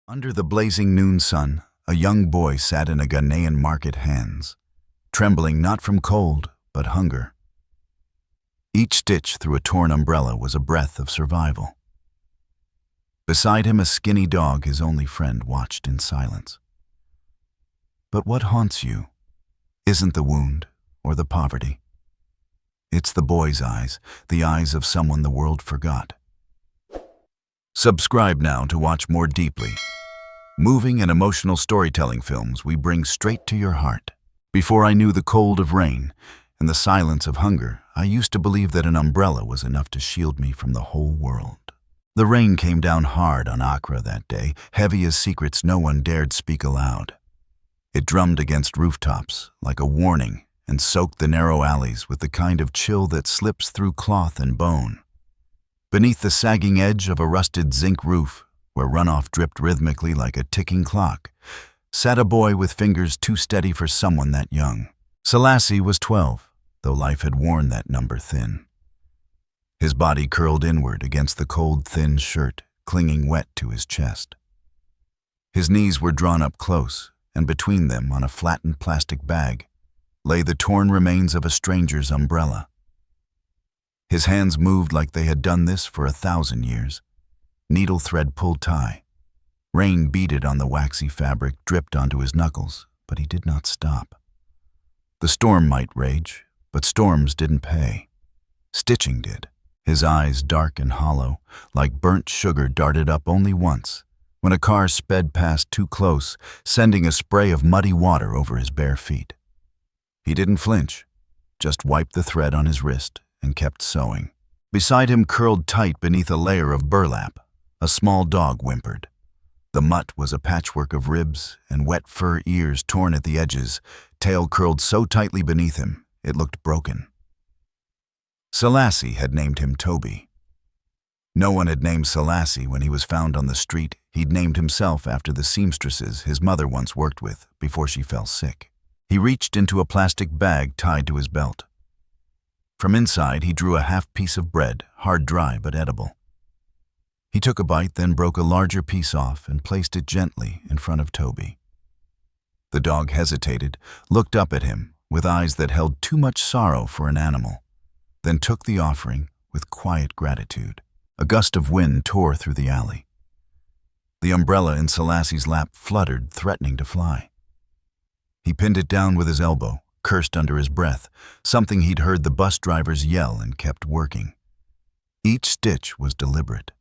Under the blazing noon sun, a young boy sat in a Ghanaian market hands, trembling not from cold, but hunger. Each stitch through a torn umbrella was a breath of survival. Beside him, a skinny dog, his only friend, watched in silence. But what haunts you isn't the wound or the poverty. It's the boy's eyes, the eyes of someone the world forgot. Subscribe now to watch more deeply moving and emotional storytelling films we bring straight to your heart. Before I knew the cold of rain and the silence of hunger, I used to believe that an umbrella was enough to shield me from the whole world. The rain came down hard on Accra that day, heavy as secrets no one dared speak aloud. It drummed against rooftops like a warning and soaked the narrow alleys with the kind of chill that slips through cloth and bone. Beneath the sagging edge of a rusted zinc roof, where runoff dripped rhythmically like a ticking clock, sat a boy with fingers too steady for someone that young. Selassie was 12, though life had worn that number thin. His body curled inward against the cold, thin shirt, clinging wet to his chest. His knees were drawn up close, and between them, on a flattened plastic bag, lay the torn remains of a stranger's umbrella. His hands moved like they had done this for 1,000 years. Needle thread pulled tie. Rain beaded on the waxy fabric, dripped onto his knuckles, but he did not stop. The storm might rage, but storms didn't pay. Stitching did. His eyes, dark and hollow, like burnt sugar, darted up only once, when a car sped past too close, sending a spray of muddy water over his bare feet. He didn't flinch, just wiped the thread on his wrist and kept sewing. Beside him, curled tight beneath a layer of burlap, a small dog whimpered. The mutt was a patchwork of ribs and wet fur ears torn at the edges, tail curled so tightly beneath him it looked broken. Selassie had named him Toby. No one had named Selassie when he was found on the street. He'd named himself after the seamstresses his mother once worked with before she fell sick. He reached into a plastic bag tied to his belt. From inside, he drew a half piece of bread, hard dry but edible. He took a bite, then broke a larger piece off and placed it gently in front of Toby. The dog hesitated, looked up at him with eyes that held too much sorrow for an animal, then took the offering with quiet gratitude. A gust of wind tore through the alley. The umbrella in Selassie's lap fluttered, threatening to fly. He pinned it down with his elbow, cursed under his breath, something he'd heard the bus drivers yell, and kept working. Each stitch was deliberate.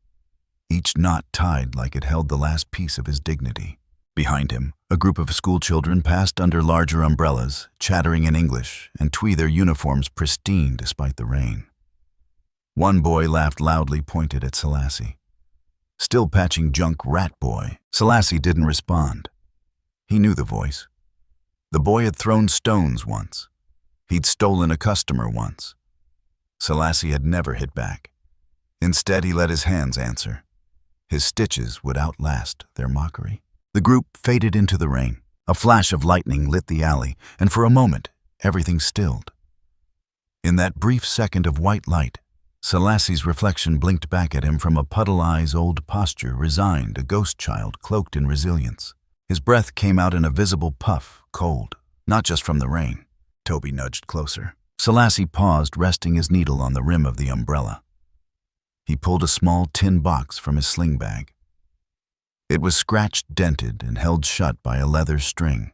Each knot tied like it held the last piece of his dignity. Behind him, a group of schoolchildren passed under larger umbrellas, chattering in English, and their uniforms pristine despite the rain. One boy laughed loudly, pointed at Selassie. Still patching junk, rat boy. Selassie didn't respond. He knew the voice. The boy had thrown stones once. He'd stolen a customer once. Selassie had never hit back. Instead, he let his hands answer. His stitches would outlast their mockery. The group faded into the rain. A flash of lightning lit the alley, and for a moment, everything stilled. In that brief second of white light, Selassie's reflection blinked back at him from a puddle-eyes old posture, resigned, a ghost child cloaked in resilience. His breath came out in a visible puff, cold, not just from the rain. Toby nudged closer. Selassie paused, resting his needle on the rim of the umbrella. He pulled a small tin box from his sling bag. It was scratched, dented, and held shut by a leather string.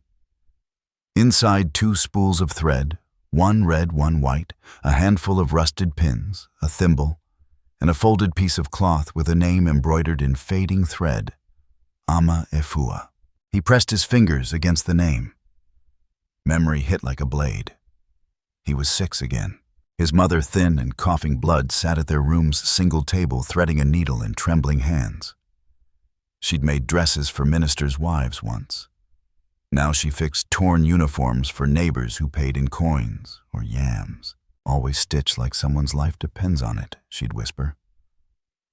Inside, 2 spools of thread, one red, one white, a handful of rusted pins, a thimble, and a folded piece of cloth with a name embroidered in fading thread, Ama Efua. He pressed his fingers against the name. Memory hit like a blade. He was 6 again. His mother, thin and coughing blood, sat at their room's single table, threading a needle in trembling hands. She'd made dresses for ministers' wives once. Now she fixed torn uniforms for neighbors who paid in coins or yams. Always stitched like someone's life depends on it, she'd whisper.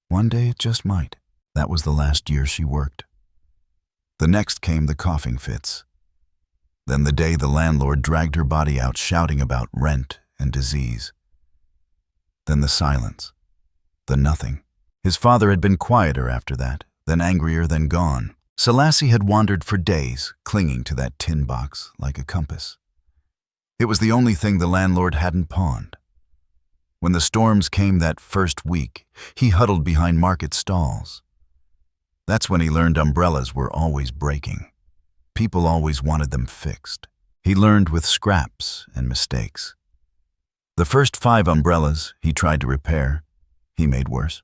One day it just might. That was the last year she worked. The next came the coughing fits. Then the day the landlord dragged her body out, shouting about rent and disease. Then the silence, the nothing. His father had been quieter after that, then angrier, then gone. Selassie had wandered for days, clinging to that tin box like a compass. It was the only thing the landlord hadn't pawned. When the storms came that first week, he huddled behind market stalls. That's when he learned umbrellas were always breaking. People always wanted them fixed. He learned with scraps and mistakes. The first 5 umbrellas he tried to repair, he made worse.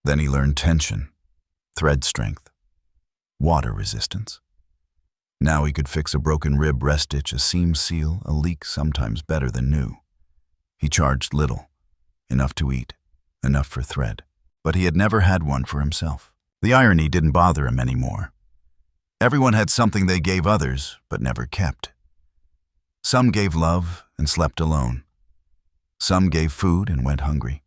Then he learned tension, thread strength, water resistance. Now he could fix a broken rib rest stitch, a seam seal, a leak sometimes better than new. He charged little, enough to eat, enough for thread. But he had never had one for himself. The irony didn't bother him anymore. Everyone had something they gave others, but never kept. Some gave love and slept alone. Some gave food and went hungry.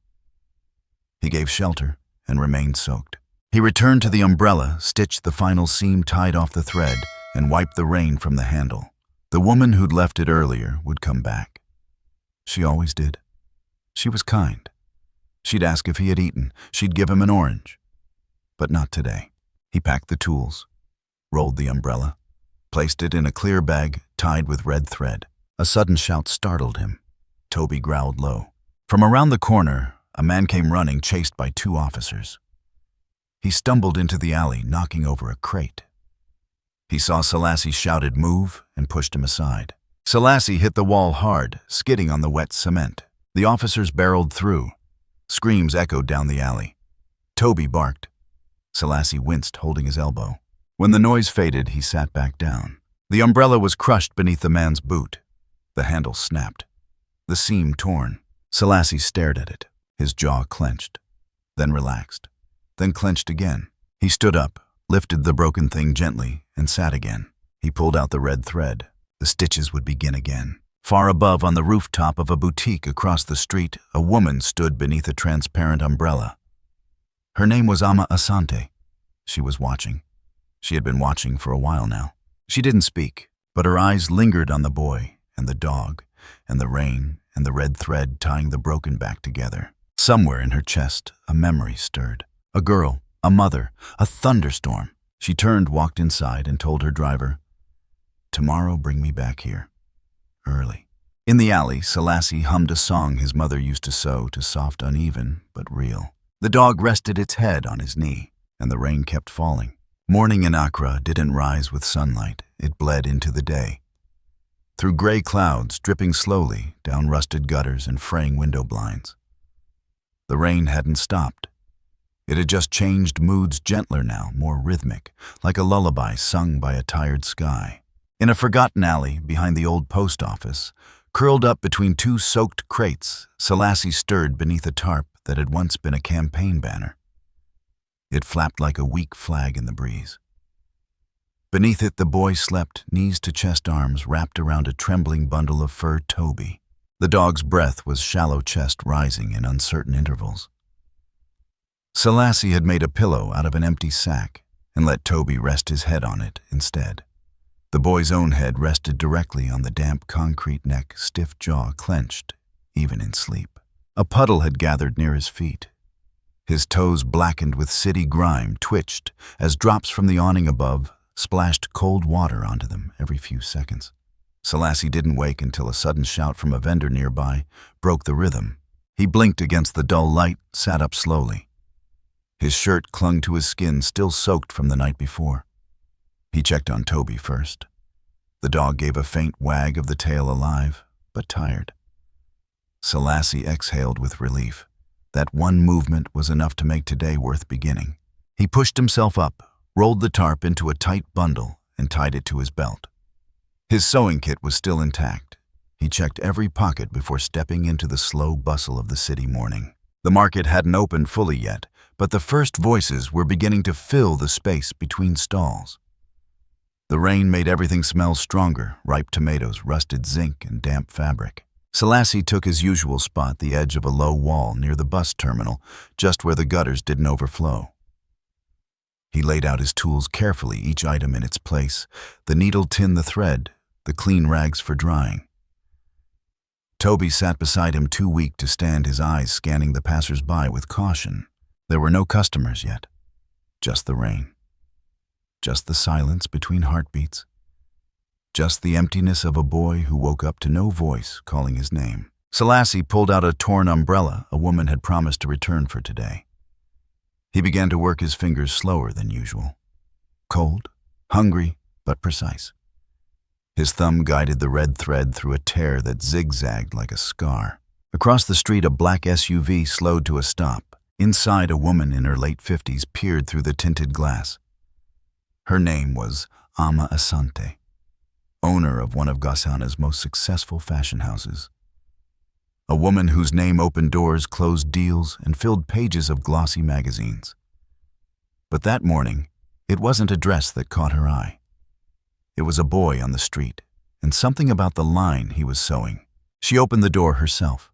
He gave shelter and remained soaked. He returned to the umbrella, stitched the final seam tied off the thread, and wiped the rain from the handle. The woman who'd left it earlier would come back. She always did. She was kind. She'd ask if he had eaten. She'd give him an orange. But not today. He packed the tools, rolled the umbrella, placed it in a clear bag tied with red thread. A sudden shout startled him. Toby growled low. From around the corner, a man came running, chased by 2 officers. He stumbled into the alley, knocking over a crate. He saw Selassie, shouted, "Move," and pushed him aside. Selassie hit the wall hard, skidding on the wet cement. The officers barreled through. Screams echoed down the alley. Toby barked. Selassie winced, holding his elbow. When the noise faded, he sat back down. The umbrella was crushed beneath the man's boot. The handle snapped. The seam torn. Selassie stared at it, his jaw clenched, then relaxed, then clenched again. He stood up, lifted the broken thing gently, and sat again. He pulled out the red thread. The stitches would begin again. Far above, on the rooftop of a boutique across the street, a woman stood beneath a transparent umbrella. Her name was Ama Asante. She was watching. She had been watching for a while now. She didn't speak, but her eyes lingered on the boy and the dog and the rain and the red thread tying the broken back together. Somewhere in her chest, a memory stirred. A girl, a mother, a thunderstorm. She turned, walked inside, and told her driver, "Tomorrow bring me back here. Early." In the alley, Selassie hummed a song his mother used to sew to soft, uneven, but real. The dog rested its head on his knee, and the rain kept falling. Morning in Accra didn't rise with sunlight. It bled into the day. Through gray clouds, dripping slowly down rusted gutters and fraying window blinds. The rain hadn't stopped. It had just changed moods, gentler now, more rhythmic, like a lullaby sung by a tired sky. In a forgotten alley behind the old post office, curled up between 2 soaked crates, Selassie stirred beneath a tarp that had once been a campaign banner. It flapped like a weak flag in the breeze. Beneath it, the boy slept, knees to chest, arms wrapped around a trembling bundle of fur Toby. The dog's breath was shallow chest rising in uncertain intervals. Selassie had made a pillow out of an empty sack and let Toby rest his head on it instead. The boy's own head rested directly on the damp concrete neck, stiff jaw clenched, even in sleep. A puddle had gathered near his feet. His toes, blackened with city grime, twitched as drops from the awning above splashed cold water onto them every few seconds. Selassie didn't wake until a sudden shout from a vendor nearby broke the rhythm. He blinked against the dull light, sat up slowly. His shirt clung to his skin, still soaked from the night before. He checked on Toby first. The dog gave a faint wag of the tail, alive, but tired. Selassie exhaled with relief. That one movement was enough to make today worth beginning. He pushed himself up, rolled the tarp into a tight bundle, and tied it to his belt. His sewing kit was still intact. He checked every pocket before stepping into the slow bustle of the city morning. The market hadn't opened fully yet, but the first voices were beginning to fill the space between stalls. The rain made everything smell stronger, ripe tomatoes, rusted zinc, and damp fabric. Selassie took his usual spot, the edge of a low wall near the bus terminal, just where the gutters didn't overflow. He laid out his tools carefully, each item in its place, the needle, tin, the thread, the clean rags for drying. Toby sat beside him, too weak to stand, his eyes scanning the passers-by with caution. There were no customers yet, just the rain. just the silence between heartbeats. Just the emptiness of a boy who woke up to no voice calling his name. Selassie pulled out a torn umbrella a woman had promised to return for today. He began to work his fingers slower than usual. Cold, hungry, but precise. His thumb guided the red thread through a tear that zigzagged like a scar. Across the street, a black SUV slowed to a stop. Inside, a woman in her late 50s peered through the tinted glass. Her name was Ama Asante, owner of one of Ghana's most successful fashion houses. A woman whose name opened doors, closed deals, and filled pages of glossy magazines. But that morning, it wasn't a dress that caught her eye. It was a boy on the street, and something about the line he was sewing. She opened the door herself.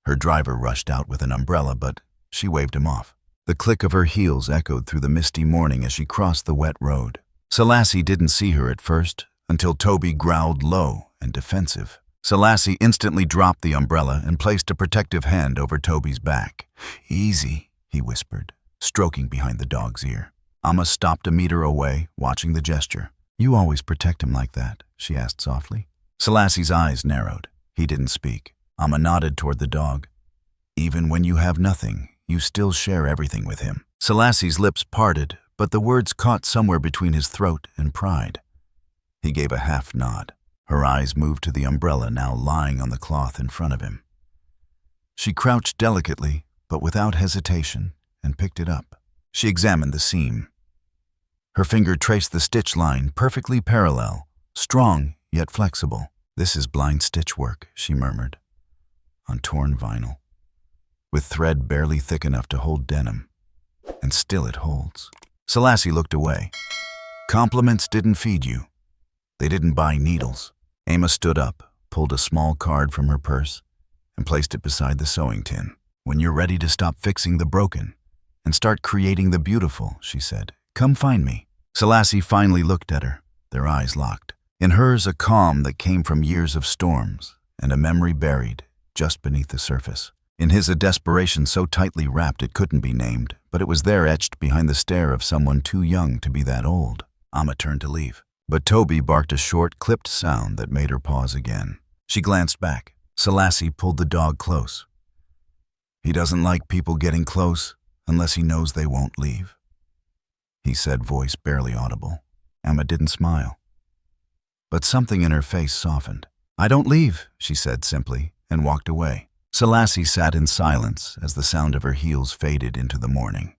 Her driver rushed out with an umbrella, but she waved him off. The click of her heels echoed through the misty morning as she crossed the wet road. Selassie didn't see her at first, until Toby growled low and defensive. Selassie instantly dropped the umbrella and placed a protective hand over Toby's back. "Easy," he whispered, stroking behind the dog's ear. Amma stopped a meter away, watching the gesture. "You always protect him like that?" she asked softly. Selassie's eyes narrowed. He didn't speak. Amma nodded toward the dog. "Even when you have nothing, you still share everything with him." Selassie's lips parted, but the words caught somewhere between his throat and pride. He gave a half nod. Her eyes moved to the umbrella now lying on the cloth in front of him. She crouched delicately, but without hesitation, and picked it up. She examined the seam. Her finger traced the stitch line, perfectly parallel, strong yet flexible. "This is blind stitch work," she murmured, on torn vinyl, with thread barely thick enough to hold denim. And still it holds. Selassie looked away. "Compliments didn't feed you. They didn't buy needles." Ama stood up, pulled a small card from her purse, and placed it beside the sewing tin. "When you're ready to stop fixing the broken and start creating the beautiful," she said, "come find me." Selassie finally looked at her, their eyes locked. In hers, a calm that came from years of storms, and a memory buried just beneath the surface. In his, a desperation so tightly wrapped it couldn't be named, but it was there etched behind the stare of someone too young to be that old. Amma turned to leave, but Toby barked a short, clipped sound that made her pause again. She glanced back. Selassie pulled the dog close. "He doesn't like people getting close unless he knows they won't leave," he said, voice barely audible. Amma didn't smile, but something in her face softened. "I don't leave," she said simply, and walked away. Selassie sat in silence as the sound of her heels faded into the morning.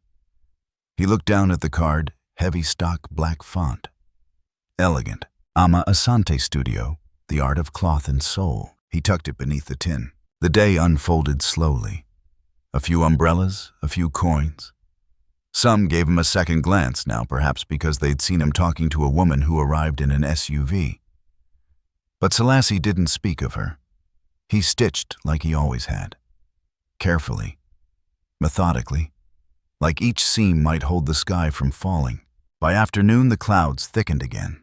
He looked down at the card, heavy stock black font. Elegant. Ama Asante Studio, the art of cloth and soul. He tucked it beneath the tin. The day unfolded slowly. A few umbrellas, a few coins. Some gave him a second glance now, perhaps because they'd seen him talking to a woman who arrived in an SUV. But Selassie didn't speak of her. He stitched like he always had. Carefully, methodically, like each seam might hold the sky from falling. By afternoon, the clouds thickened again.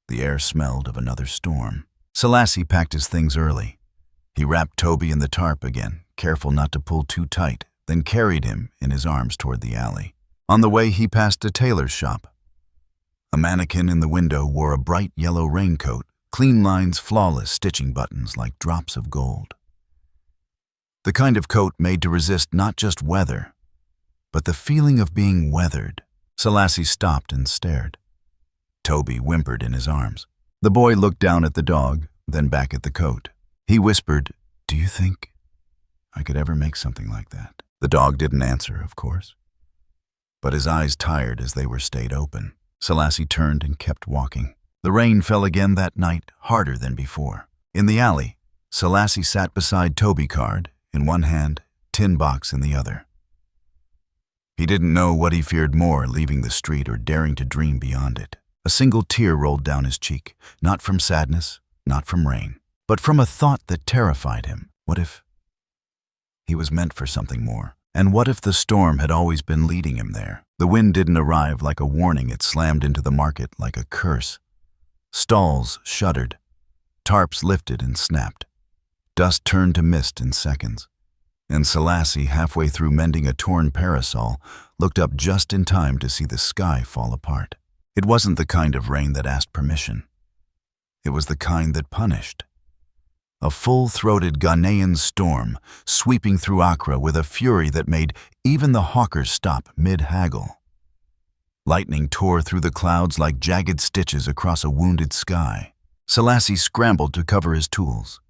The air smelled of another storm. Selassie packed his things early. He wrapped Toby in the tarp again, careful not to pull too tight, then carried him in his arms toward the alley. On the way, he passed a tailor's shop. A mannequin in the window wore a bright yellow raincoat, clean lines, flawless stitching buttons like drops of gold. The kind of coat made to resist not just weather, but the feeling of being weathered. Selassie stopped and stared. Toby whimpered in his arms. The boy looked down at the dog, then back at the coat. He whispered, "Do you think I could ever make something like that?" The dog didn't answer, of course, but his eyes tired as they were stayed open. Selassie turned and kept walking. The rain fell again that night, harder than before. In the alley, Selassie sat beside Toby card, in one hand, tin box in the other. He didn't know what he feared more, leaving the street or daring to dream beyond it. A single tear rolled down his cheek, not from sadness, not from rain, but from a thought that terrified him. What if he was meant for something more? And what if the storm had always been leading him there? The wind didn't arrive like a warning, it slammed into the market like a curse. Stalls shuddered. Tarps lifted and snapped. Dust turned to mist in seconds. And Selassie, halfway through mending a torn parasol, looked up just in time to see the sky fall apart. It wasn't the kind of rain that asked permission. It was the kind that punished. A full-throated Ghanaian storm sweeping through Accra with a fury that made even the hawkers stop mid-haggle. Lightning tore through the clouds like jagged stitches across a wounded sky. Selassie scrambled to cover his tools.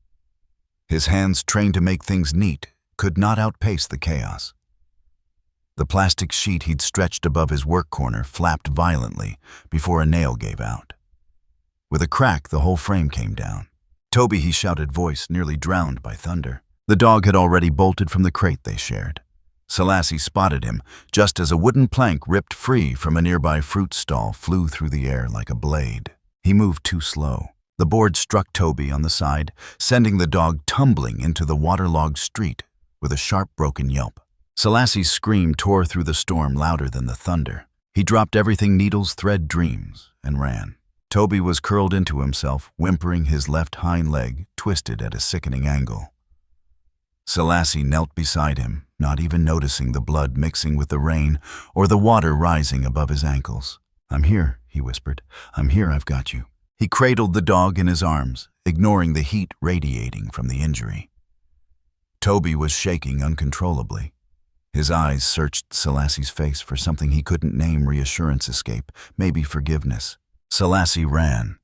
His hands, trained to make things neat, could not outpace the chaos. The plastic sheet he'd stretched above his work corner flapped violently before a nail gave out. With a crack, the whole frame came down. "Toby," he shouted, voice nearly drowned by thunder. The dog had already bolted from the crate they shared. Selassie spotted him just as a wooden plank ripped free from a nearby fruit stall flew through the air like a blade. He moved too slow. The board struck Toby on the side, sending the dog tumbling into the waterlogged street with a sharp, broken yelp. Selassie's scream tore through the storm louder than the thunder. He dropped everything needles, thread, dreams, and ran. Toby was curled into himself, whimpering, his left hind leg twisted at a sickening angle. Selassie knelt beside him, not even noticing the blood mixing with the rain or the water rising above his ankles. "I'm here," he whispered. "I'm here, I've got you." He cradled the dog in his arms, ignoring the heat radiating from the injury. Toby was shaking uncontrollably. His eyes searched Selassie's face for something he couldn't name. Reassurance, escape, maybe forgiveness. Selassie ran,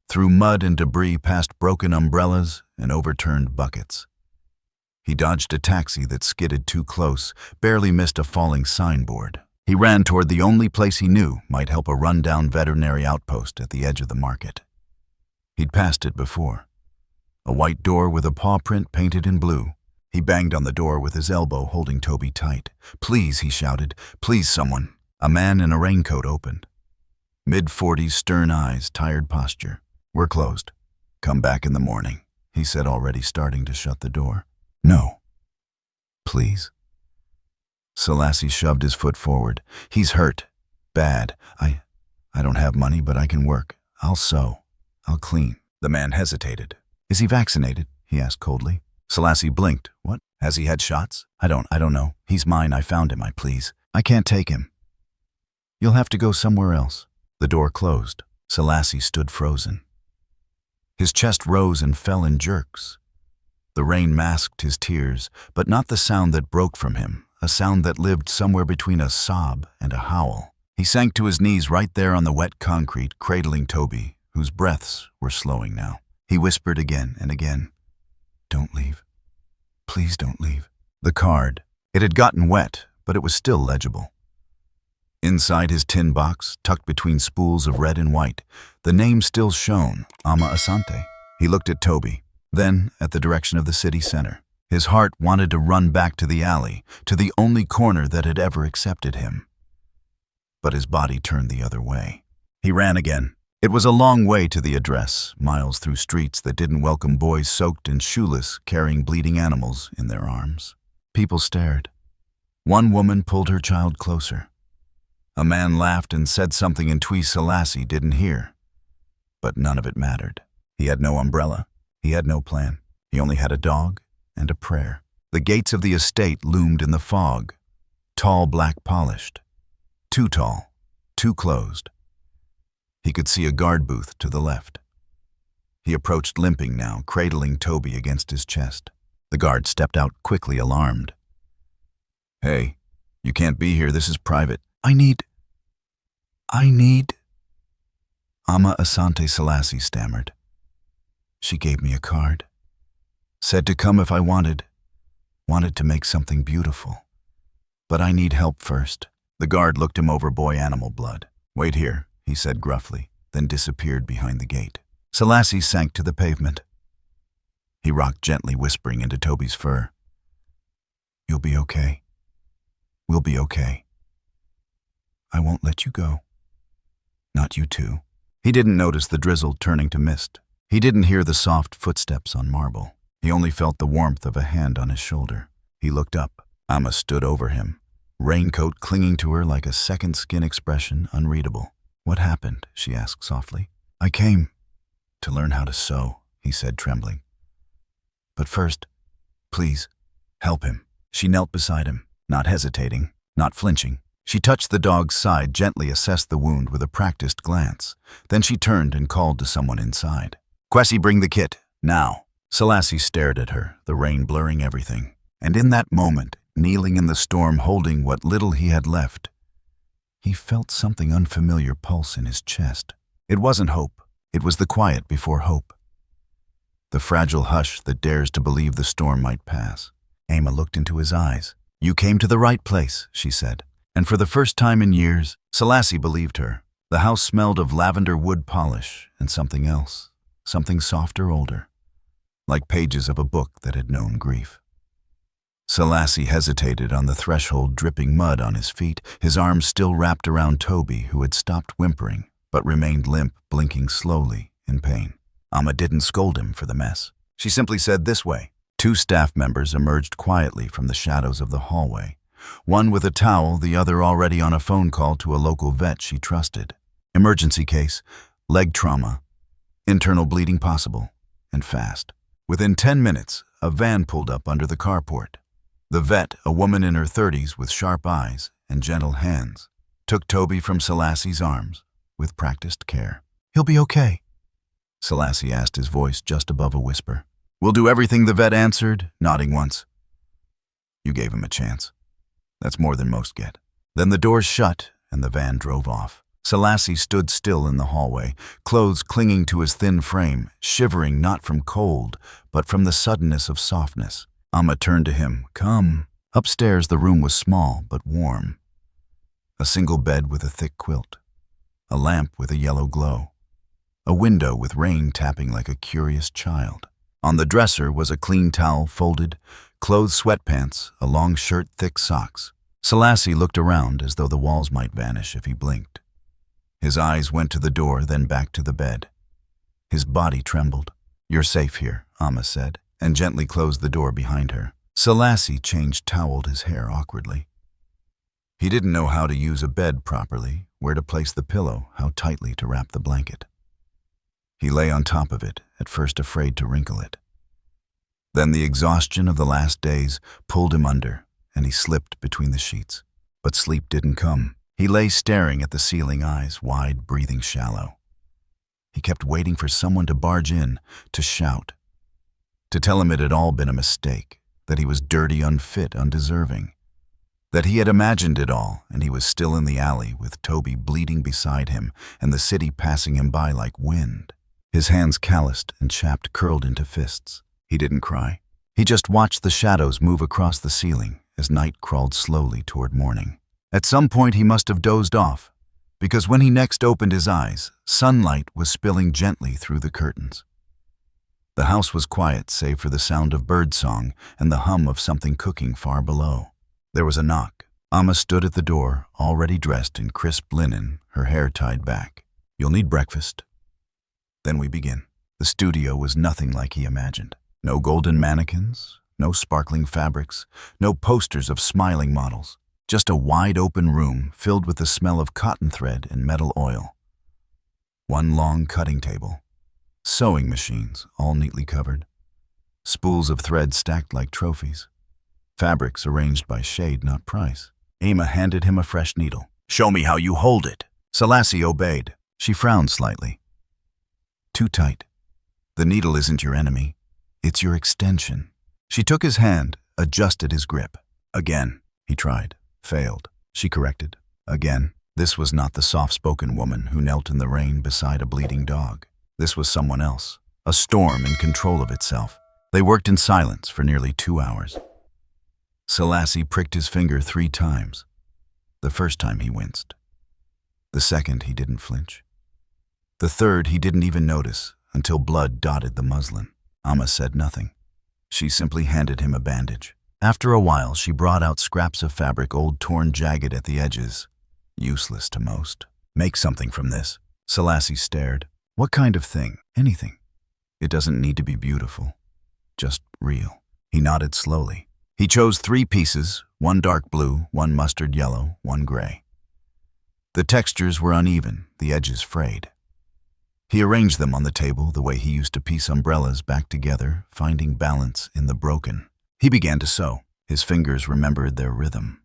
through mud and debris, past broken umbrellas and overturned buckets. He dodged a taxi that skidded too close, barely missed a falling signboard. He ran toward the only place he knew might help, a run-down veterinary outpost at the edge of the market. He'd passed it before. A white door with a paw print painted in blue. He banged on the door with his elbow, holding Toby tight. "Please," he shouted. "Please, someone." A man in a raincoat opened. Mid-40s, stern eyes, tired posture. "We're closed. Come back in the morning," he said, already starting to shut the door. "No. Please." Selassie shoved his foot forward. "He's hurt. Bad. I don't have money, but I can work. I'll sew. I'll clean." The man hesitated. "Is he vaccinated?" he asked coldly. Selassie blinked. "What? Has he had shots?" I don't know. He's mine. I found him. I can't take him. You'll have to go somewhere else." The door closed. Selassie stood frozen. His chest rose and fell in jerks. The rain masked his tears, but not the sound that broke from him, a sound that lived somewhere between a sob and a howl. He sank to his knees right there on the wet concrete, cradling Toby, whose breaths were slowing now. He whispered again and again, "Don't leave. Please don't leave." The card. It had gotten wet, but it was still legible. Inside his tin box, tucked between spools of red and white, the name still shone, Ama Asante. He looked at Toby, then at the direction of the city center. His heart wanted to run back to the alley, to the only corner that had ever accepted him. But his body turned the other way. He ran again. It was a long way to the address, miles through streets that didn't welcome boys soaked and shoeless, carrying bleeding animals in their arms. People stared. One woman pulled her child closer. A man laughed and said something in Twi Selassie didn't hear. But none of it mattered. He had no umbrella. He had no plan. He only had a dog and a prayer. The gates of the estate loomed in the fog, tall, black polished. Too tall, too closed. He could see a guard booth to the left. He approached, limping now, cradling Toby against his chest. The guard stepped out quickly, alarmed. "Hey, you can't be here. This is private." I need... Ama Asante, Selassie stammered. "She gave me a card. Said to come if I wanted to make something beautiful. But I need help first." The guard looked him over, boy animal blood. "Wait here," he said gruffly, then disappeared behind the gate. Selassie sank to the pavement. He rocked gently, whispering into Toby's fur. "You'll be okay. We'll be okay. I won't let you go. Not you too." He didn't notice the drizzle turning to mist. He didn't hear the soft footsteps on marble. He only felt the warmth of a hand on his shoulder. He looked up. Ama stood over him, Raincoat clinging to her like a second skin expression unreadable. "What happened?" she asked softly. "I came to learn how to sew," he said, trembling. "But first, please, help him." She knelt beside him, not hesitating, not flinching. She touched the dog's side, gently assessed the wound with a practiced glance. Then she turned and called to someone inside. "Kwesi, bring the kit, now." Selassie stared at her, the rain blurring everything. And in that moment, kneeling in the storm, holding what little he had left, he felt something unfamiliar pulse in his chest. It wasn't hope. It was the quiet before hope. The fragile hush that dares to believe the storm might pass. Emma looked into his eyes. "You came to the right place," she said. And for the first time in years, Selassie believed her. The house smelled of lavender wood polish and something else, something softer, older, like pages of a book that had known grief. Selassie hesitated on the threshold, dripping mud on his feet, his arms still wrapped around Toby, who had stopped whimpering, but remained limp, blinking slowly in pain. Amma didn't scold him for the mess. She simply said, "This way." 2 staff members emerged quietly from the shadows of the hallway, one with a towel, the other already on a phone call to a local vet she trusted. Emergency case, leg trauma, internal bleeding possible, and fast. Within 10 minutes, a van pulled up under the carport. The vet, a woman in her 30s with sharp eyes and gentle hands, took Toby from Selassie's arms with practiced care. "He'll be okay," Selassie asked, his voice just above a whisper. "We'll do everything," the vet answered, nodding once. "You gave him a chance. That's more than most get." Then the doors shut and the van drove off. Selassie stood still in the hallway, clothes clinging to his thin frame, shivering not from cold, but from the suddenness of softness. Amma turned to him. "Come." Upstairs the room was small but warm. A single bed with a thick quilt. A lamp with a yellow glow. A window with rain tapping like a curious child. On the dresser was a clean towel folded, clothes, sweatpants, a long shirt, thick socks. Selassie looked around as though the walls might vanish if he blinked. His eyes went to the door, then back to the bed. His body trembled. "You're safe here," Amma said, and gently closed the door behind her. Selassie toweled his hair awkwardly. He didn't know how to use a bed properly, where to place the pillow, how tightly to wrap the blanket. He lay on top of it, at first afraid to wrinkle it. Then the exhaustion of the last days pulled him under, and he slipped between the sheets. But sleep didn't come. He lay staring at the ceiling, eyes wide, breathing shallow. He kept waiting for someone to barge in, to shout, to tell him it had all been a mistake, that he was dirty, unfit, undeserving, that he had imagined it all, and he was still in the alley with Toby bleeding beside him and the city passing him by like wind. His hands calloused and chapped, curled into fists. He didn't cry. He just watched the shadows move across the ceiling as night crawled slowly toward morning. At some point he must have dozed off, because when he next opened his eyes, sunlight was spilling gently through the curtains. The house was quiet save for the sound of birdsong and the hum of something cooking far below. There was a knock. Amma stood at the door, already dressed in crisp linen, her hair tied back. "You'll need breakfast. Then we begin." The studio was nothing like he imagined. No golden mannequins, no sparkling fabrics, no posters of smiling models. Just a wide-open room filled with the smell of cotton thread and metal oil. One long cutting table. Sewing machines, all neatly covered. Spools of thread stacked like trophies. Fabrics arranged by shade, not price. Emma handed him a fresh needle. "Show me how you hold it." Selassie obeyed. She frowned slightly. "Too tight. The needle isn't your enemy. It's your extension." She took his hand, adjusted his grip. Again, he tried. Failed. She corrected. Again. This was not the soft-spoken woman who knelt in the rain beside a bleeding dog. This was someone else. A storm in control of itself. They worked in silence for nearly 2 hours. Selassie pricked his finger 3 times. The first time he winced. The second he didn't flinch. The third he didn't even notice until blood dotted the muslin. Amma said nothing. She simply handed him a bandage. After a while, she brought out scraps of fabric, old, torn, jagged at the edges. Useless to most. "Make something from this." Selassie stared. "What kind of thing?" "Anything. It doesn't need to be beautiful. Just real." He nodded slowly. He chose 3 pieces, one dark blue, one mustard yellow, one gray. The textures were uneven, the edges frayed. He arranged them on the table the way he used to piece umbrellas back together, finding balance in the broken. He began to sew. His fingers remembered their rhythm.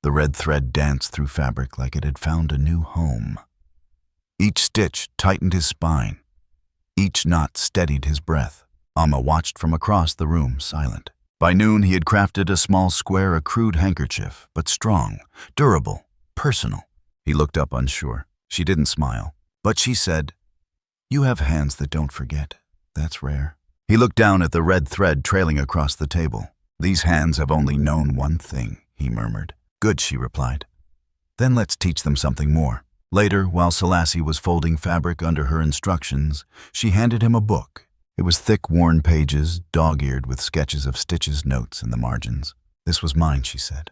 The red thread danced through fabric like it had found a new home. Each stitch tightened his spine. Each knot steadied his breath. Amma watched from across the room, silent. By noon, he had crafted a small square, a crude handkerchief, but strong, durable, personal. He looked up unsure. She didn't smile, but she said, "You have hands that don't forget. That's rare." He looked down at the red thread trailing across the table. "These hands have only known one thing," he murmured. "Good," she replied. "Then let's teach them something more." Later, while Selassie was folding fabric under her instructions, she handed him a book. It was thick, worn pages, dog-eared with sketches of Stitch's notes in the margins. "This was mine," she said,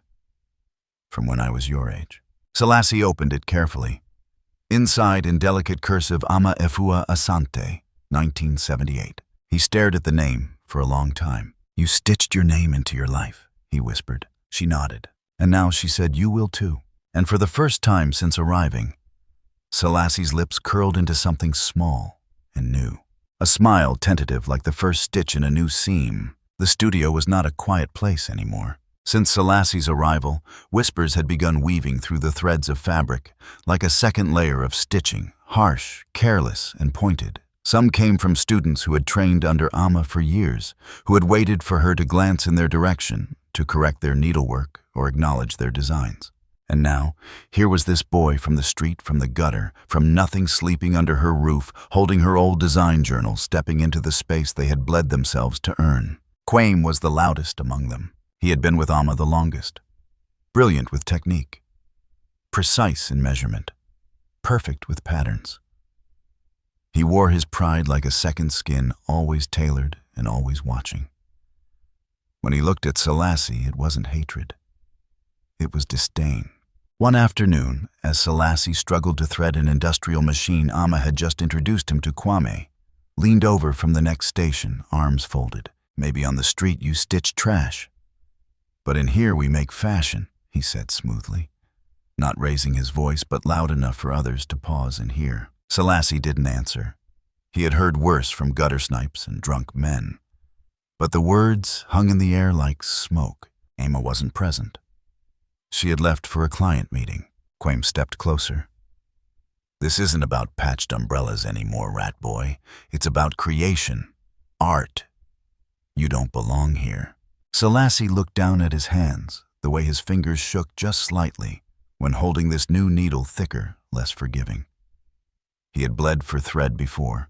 "from when I was your age." Selassie opened it carefully. Inside, in delicate cursive, Ama Efua Asante, 1978. He stared at the name for a long time. "You stitched your name into your life," he whispered. She nodded. "And now," she said, "you will too." And for the first time since arriving, Selassie's lips curled into something small and new. A smile tentative like the first stitch in a new seam. The studio was not a quiet place anymore. Since Selassie's arrival, whispers had begun weaving through the threads of fabric, like a second layer of stitching, harsh, careless, and pointed. Some came from students who had trained under Amma for years, who had waited for her to glance in their direction, to correct their needlework or acknowledge their designs. And now, here was this boy from the street, from the gutter, from nothing, sleeping under her roof, holding her old design journal, stepping into the space they had bled themselves to earn. Quaim was the loudest among them. He had been with Amma the longest. Brilliant with technique. Precise in measurement. Perfect with patterns. He wore his pride like a second skin, always tailored and always watching. When he looked at Selassie, it wasn't hatred. It was disdain. One afternoon, as Selassie struggled to thread an industrial machine Amma had just introduced him to, Kwame leaned over from the next station, arms folded. "Maybe on the street you stitch trash, but in here we make fashion," he said smoothly, not raising his voice but loud enough for others to pause and hear. Selassie didn't answer. He had heard worse from gutter snipes and drunk men. But the words hung in the air like smoke. Amma wasn't present. She had left for a client meeting. Quaim stepped closer. "This isn't about patched umbrellas anymore, rat boy. It's about creation. Art. You don't belong here." Selassie looked down at his hands, the way his fingers shook just slightly when holding this new needle, thicker, less forgiving. He had bled for thread before.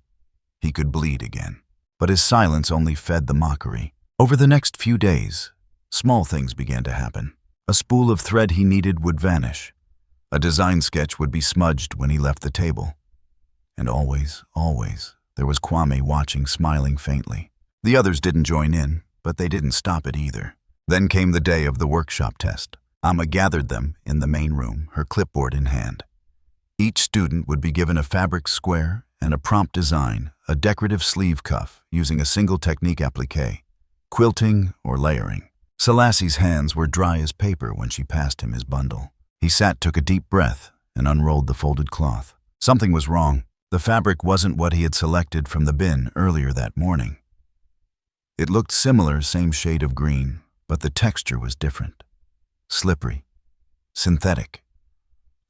He could bleed again. But his silence only fed the mockery. Over the next few days, small things began to happen. A spool of thread he needed would vanish. A design sketch would be smudged when he left the table. And always, there was Kwame watching, smiling faintly. The others didn't join in, but they didn't stop it either. Then came the day of the workshop test. Amma gathered them in the main room, her clipboard in hand. Each student would be given a fabric square and a prompt design, a decorative sleeve cuff using a single technique applique, quilting or layering. Selassie's hands were dry as paper when she passed him his bundle. He sat, took a deep breath, and unrolled the folded cloth. Something was wrong. The fabric wasn't what he had selected from the bin earlier that morning. It looked similar, same shade of green, but the texture was different. Slippery. Synthetic.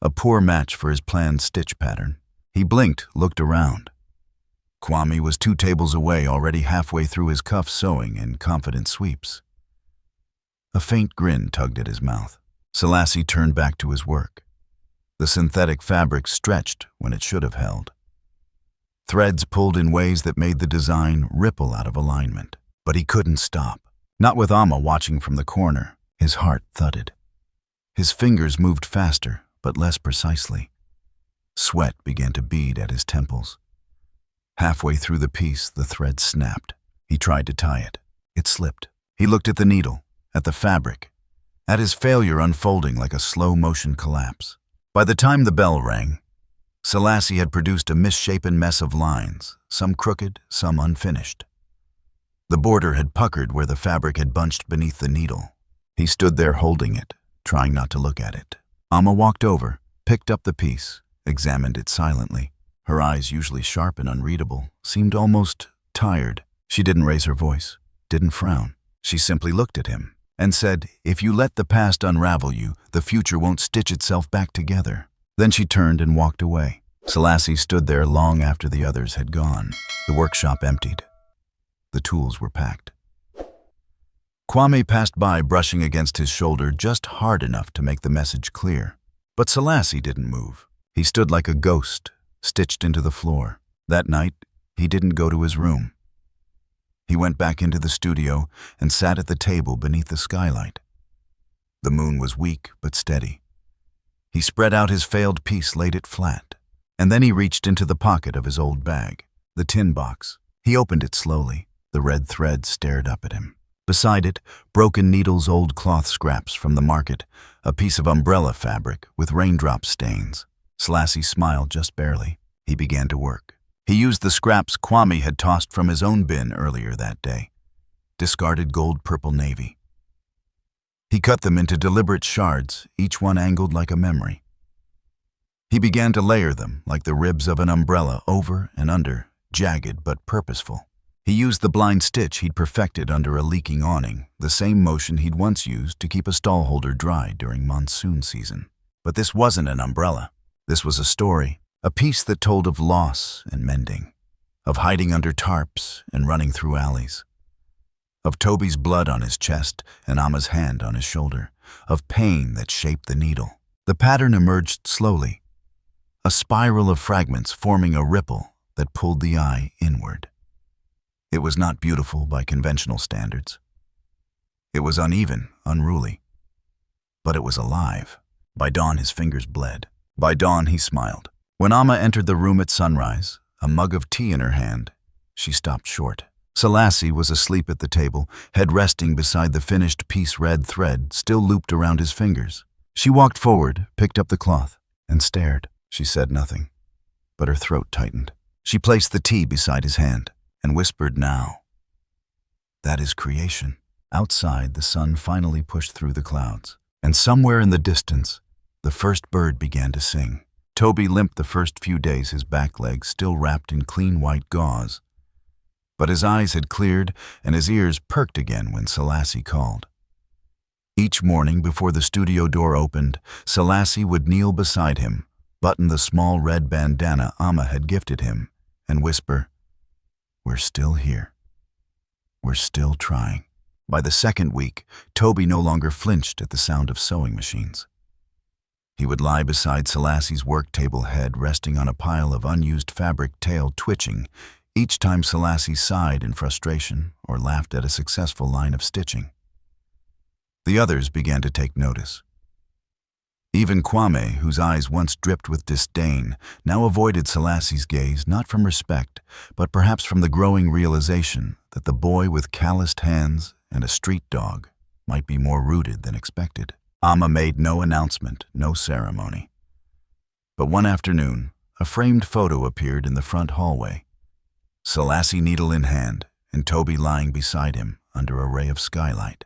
A poor match for his planned stitch pattern. He blinked, looked around. Kwame was 2 tables away, already halfway through his cuff sewing in confident sweeps. A faint grin tugged at his mouth. Selassie turned back to his work. The synthetic fabric stretched when it should have held. Threads pulled in ways that made the design ripple out of alignment. But he couldn't stop. Not with Amma watching from the corner. His heart thudded. His fingers moved faster, but less precisely. Sweat began to bead at his temples. Halfway through the piece, the thread snapped. He tried to tie it. It slipped. He looked at the needle, at the fabric, at his failure unfolding like a slow-motion collapse. By the time the bell rang, Selassie had produced a misshapen mess of lines, some crooked, some unfinished. The border had puckered where the fabric had bunched beneath the needle. He stood there holding it, trying not to look at it. Amma walked over, picked up the piece, examined it silently. Her eyes, usually sharp and unreadable, seemed almost tired. She didn't raise her voice, didn't frown. She simply looked at him. and said, "If you let the past unravel you, the future won't stitch itself back together." Then she turned and walked away. Selassie stood there long after the others had gone. The workshop emptied. The tools were packed. Kwame passed by, brushing against his shoulder just hard enough to make the message clear. But Selassie didn't move. He stood like a ghost, stitched into the floor. That night, he didn't go to his room. He went back into the studio and sat at the table beneath the skylight. The moon was weak but steady. He spread out his failed piece, laid it flat, and then he reached into the pocket of his old bag, the tin box. He opened it slowly. The red thread stared up at him. Beside it, broken needles, old cloth scraps from the market, a piece of umbrella fabric with raindrop stains. Selassie smiled just barely. He began to work. He used the scraps Kwame had tossed from his own bin earlier that day. Discarded gold-purple navy. He cut them into deliberate shards, each one angled like a memory. He began to layer them like the ribs of an umbrella, over and under, jagged but purposeful. He used the blind stitch he'd perfected under a leaking awning, the same motion he'd once used to keep a stall holder dry during monsoon season. But this wasn't an umbrella. This was a story, a piece that told of loss and mending, of hiding under tarps and running through alleys, of Toby's blood on his chest and Amma's hand on his shoulder, of pain that shaped the needle. The pattern emerged slowly, a spiral of fragments forming a ripple that pulled the eye inward. It was not beautiful by conventional standards. It was uneven, unruly. But it was alive. By dawn, his fingers bled. By dawn, he smiled. When Amma entered the room at sunrise, a mug of tea in her hand, she stopped short. Selassie was asleep at the table, head resting beside the finished piece, red thread still looped around his fingers. She walked forward, picked up the cloth, and stared. She said nothing, but her throat tightened. She placed the tea beside his hand and whispered, "Now." That is creation. Outside, the sun finally pushed through the clouds, and somewhere in the distance, the first bird began to sing. Toby limped the first few days, his back legs still wrapped in clean white gauze. But his eyes had cleared and his ears perked again when Selassie called. Each morning before the studio door opened, Selassie would kneel beside him, button the small red bandana Amma had gifted him, and whisper, "We're still here. We're still trying." By the second week, Toby no longer flinched at the sound of sewing machines. He would lie beside Selassie's work table, head resting on a pile of unused fabric, tail twitching each time Selassie sighed in frustration or laughed at a successful line of stitching. The others began to take notice. Even Kwame, whose eyes once dripped with disdain, now avoided Selassie's gaze, not from respect, but perhaps from the growing realization that the boy with calloused hands and a street dog might be more rooted than expected. Amma made no announcement, no ceremony. But one afternoon, a framed photo appeared in the front hallway. Selassie needle in hand, and Toby lying beside him under a ray of skylight.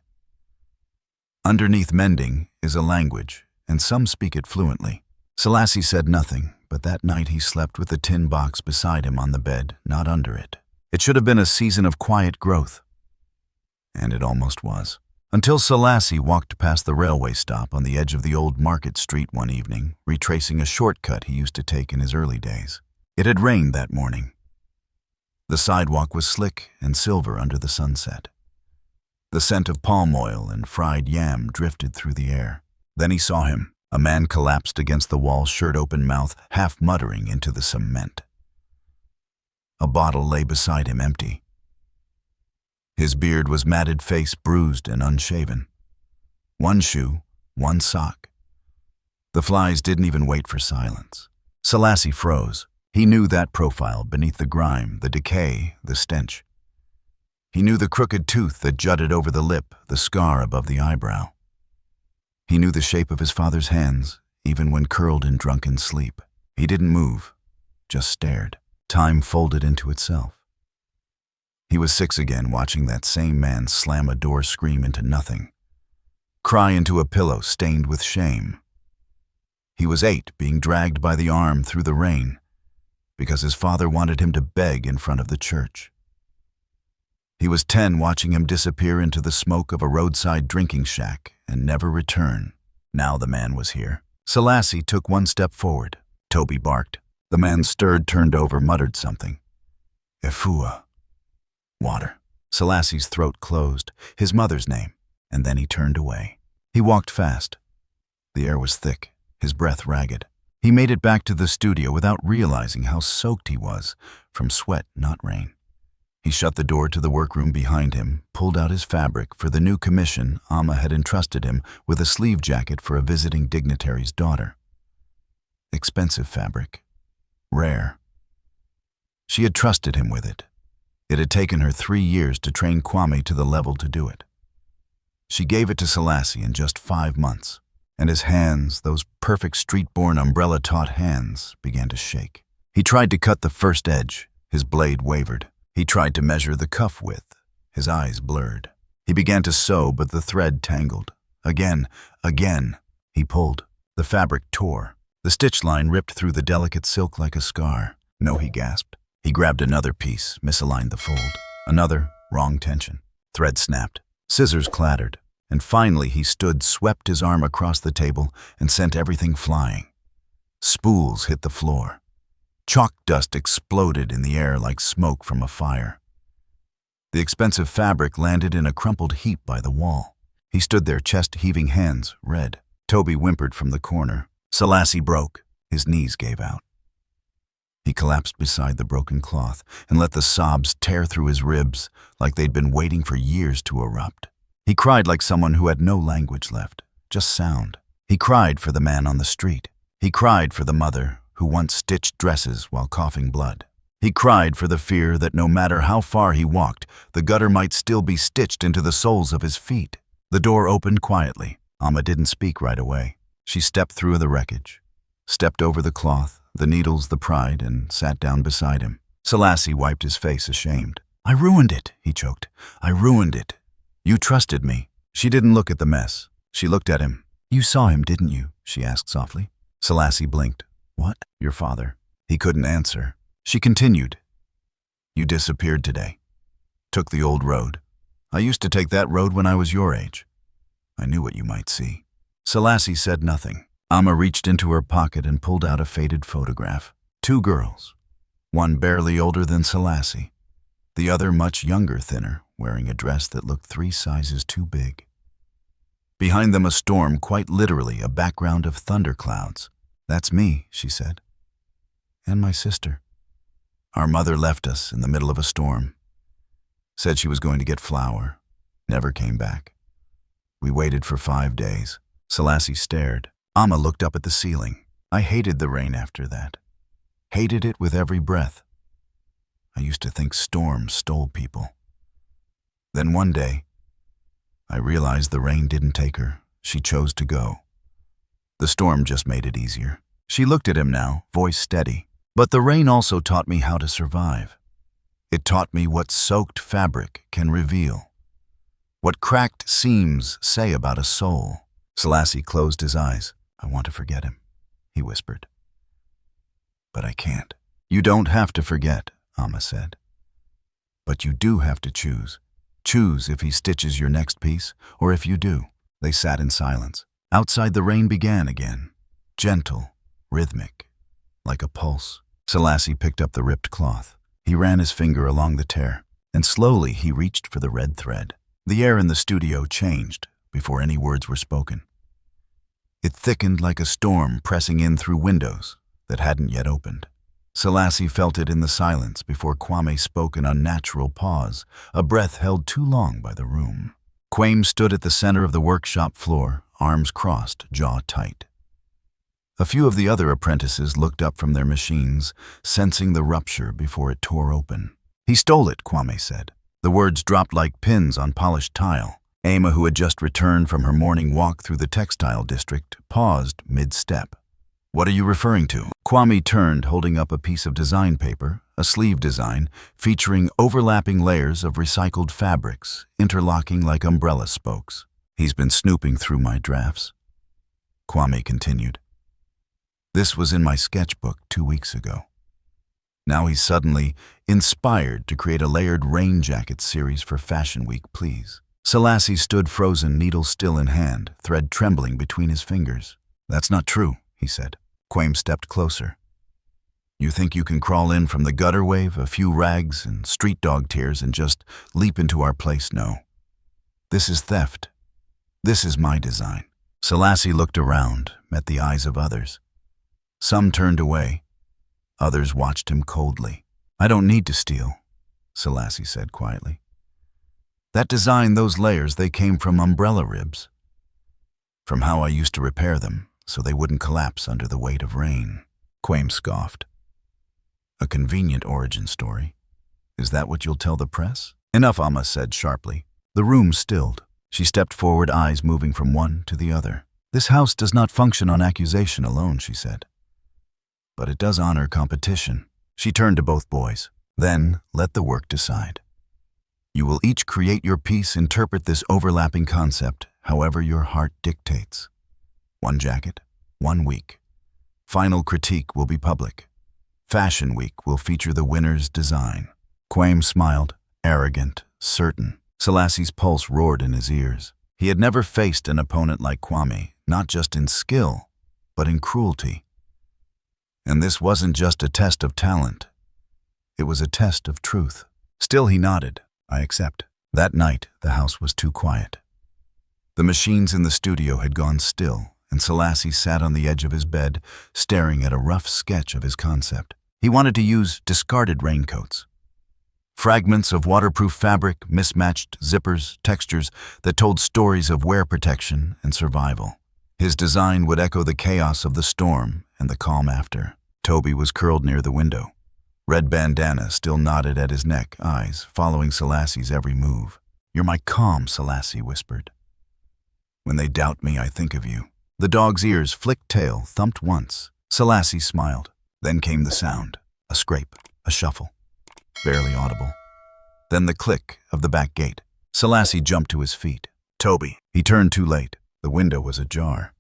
Underneath mending is a language, and some speak it fluently. Selassie said nothing, but that night he slept with the tin box beside him on the bed, not under it. It should have been a season of quiet growth. And it almost was. Until Selassie walked past the railway stop on the edge of the old market street one evening, retracing a shortcut he used to take in his early days. It had rained that morning. The sidewalk was slick and silver under the sunset. The scent of palm oil and fried yam drifted through the air. Then he saw him, a man collapsed against the wall, shirt open, mouth half muttering into the cement. A bottle lay beside him, empty. His beard was matted, face bruised and unshaven. One shoe, one sock. The flies didn't even wait for silence. Selassie froze. He knew that profile beneath the grime, the decay, the stench. He knew the crooked tooth that jutted over the lip, the scar above the eyebrow. He knew the shape of his father's hands, even when curled in drunken sleep. He didn't move, just stared. Time folded into itself. He was 6 again, watching that same man slam a door, scream into nothing, cry into a pillow stained with shame. He was 8, being dragged by the arm through the rain because his father wanted him to beg in front of the church. He was 10, watching him disappear into the smoke of a roadside drinking shack and never return. Now the man was here. Selassie took one step forward. Toby barked. The man stirred, turned over, muttered something. Efua. Water. Selassie's throat closed, his mother's name, and then he turned away. He walked fast. The air was thick, his breath ragged. He made it back to the studio without realizing how soaked he was, from sweat, not rain. He shut the door to the workroom behind him, pulled out his fabric for the new commission Amma had entrusted him with, a sleeve jacket for a visiting dignitary's daughter. Expensive fabric. Rare. She had trusted him with it. It had taken her 3 years to train Kwame to the level to do it. She gave it to Selassie in just 5 months, and his hands, those perfect street-born umbrella-taught hands, began to shake. He tried to cut the first edge. His blade wavered. He tried to measure the cuff width. His eyes blurred. He began to sew, but the thread tangled. Again. He pulled. The fabric tore. The stitch line ripped through the delicate silk like a scar. No, he gasped. He grabbed another piece, misaligned the fold. Another, wrong tension. Thread snapped. Scissors clattered. And finally he stood, swept his arm across the table, and sent everything flying. Spools hit the floor. Chalk dust exploded in the air like smoke from a fire. The expensive fabric landed in a crumpled heap by the wall. He stood there, chest heaving, hands red. Toby whimpered from the corner. Selassie broke. His knees gave out. He collapsed beside the broken cloth and let the sobs tear through his ribs like they'd been waiting for years to erupt. He cried like someone who had no language left, just sound. He cried for the man on the street. He cried for the mother who once stitched dresses while coughing blood. He cried for the fear that no matter how far he walked, the gutter might still be stitched into the soles of his feet. The door opened quietly. Amma didn't speak right away. She stepped through the wreckage, stepped over the cloth, the needles, the pride, and sat down beside him. Selassie wiped his face, ashamed. "I ruined it," he choked. "I ruined it. You trusted me." She didn't look at the mess. She looked at him. "You saw him, didn't you?" she asked softly. Selassie blinked. "What?" "Your father." He couldn't answer. She continued. "You disappeared today. Took the old road. I used to take that road when I was your age. I knew what you might see." Selassie said nothing. Amma reached into her pocket and pulled out a faded photograph. 2 girls. One barely older than Selassie. The other much younger, thinner, wearing a dress that looked 3 sizes too big. Behind them a storm, quite literally a background of thunderclouds. "That's me," she said. "And my sister. Our mother left us in the middle of a storm. Said she was going to get flour. Never came back. We waited for 5 days." Selassie stared. Amma looked up at the ceiling. "I hated the rain after that. Hated it with every breath. I used to think storms stole people. Then one day, I realized the rain didn't take her. She chose to go. The storm just made it easier." She looked at him now, voice steady. "But the rain also taught me how to survive. It taught me what soaked fabric can reveal. What cracked seams say about a soul." Selassie closed his eyes. "I want to forget him," he whispered. "But I can't." "You don't have to forget," Amma said. "But you do have to choose. Choose if he stitches your next piece, or if you do." They sat in silence. Outside the rain began again. Gentle, rhythmic, like a pulse. Selassie picked up the ripped cloth. He ran his finger along the tear, and slowly he reached for the red thread. The air in the studio changed before any words were spoken. It thickened like a storm pressing in through windows that hadn't yet opened. Selassie felt it in the silence before Kwame spoke, an unnatural pause, a breath held too long by the room. Kwame stood at the center of the workshop floor, arms crossed, jaw tight. A few of the other apprentices looked up from their machines, sensing the rupture before it tore open. "He stole it," Kwame said. The words dropped like pins on polished tile. Ama, who had just returned from her morning walk through the textile district, paused mid-step. "What are you referring to?" Kwame turned, holding up a piece of design paper, a sleeve design, featuring overlapping layers of recycled fabrics, interlocking like umbrella spokes. "He's been snooping through my drafts," Kwame continued. "This was in my sketchbook 2 weeks ago. Now he's suddenly inspired to create a layered rain jacket series for Fashion Week, please. Selassie stood frozen, needle still in hand, thread trembling between his fingers. "That's not true," he said. Quaim stepped closer. "You think you can crawl in from the gutter wave, a few rags and street dog tears, and just leap into our place? No. This is theft. This is my design." Selassie looked around, met the eyes of others. Some turned away. Others watched him coldly. "I don't need to steal," Selassie said quietly. "That design, those layers, they came from umbrella ribs. From how I used to repair them, so they wouldn't collapse under the weight of rain." Quaim scoffed. "A convenient origin story. Is that what you'll tell the press?" "Enough," Amma said sharply. The room stilled. She stepped forward, eyes moving from one to the other. "This house does not function on accusation alone," she said. "But it does honor competition." She turned to both boys. "Then let the work decide. You will each create your piece, interpret this overlapping concept however your heart dictates. 1 jacket, 1 week. Final critique will be public. Fashion Week will feature the winner's design." Quaim smiled, arrogant, certain. Selassie's pulse roared in his ears. He had never faced an opponent like Kwame, not just in skill, but in cruelty. And this wasn't just a test of talent. It was a test of truth. Still he nodded. "I accept." That night, the house was too quiet. The machines in the studio had gone still, and Selassie sat on the edge of his bed, staring at a rough sketch of his concept. He wanted to use discarded raincoats. Fragments of waterproof fabric, mismatched zippers, textures that told stories of wear protection and survival. His design would echo the chaos of the storm and the calm after. Toby was curled near the window. Red bandana still knotted at his neck, eyes following Selassie's every move. "You're my calm," Selassie whispered. "When they doubt me, I think of you." The dog's ears flicked tail, thumped once. Selassie smiled. Then came the sound. A scrape, a shuffle. Barely audible. Then the click of the back gate. Selassie jumped to his feet. "Toby." He turned too late. The window was ajar.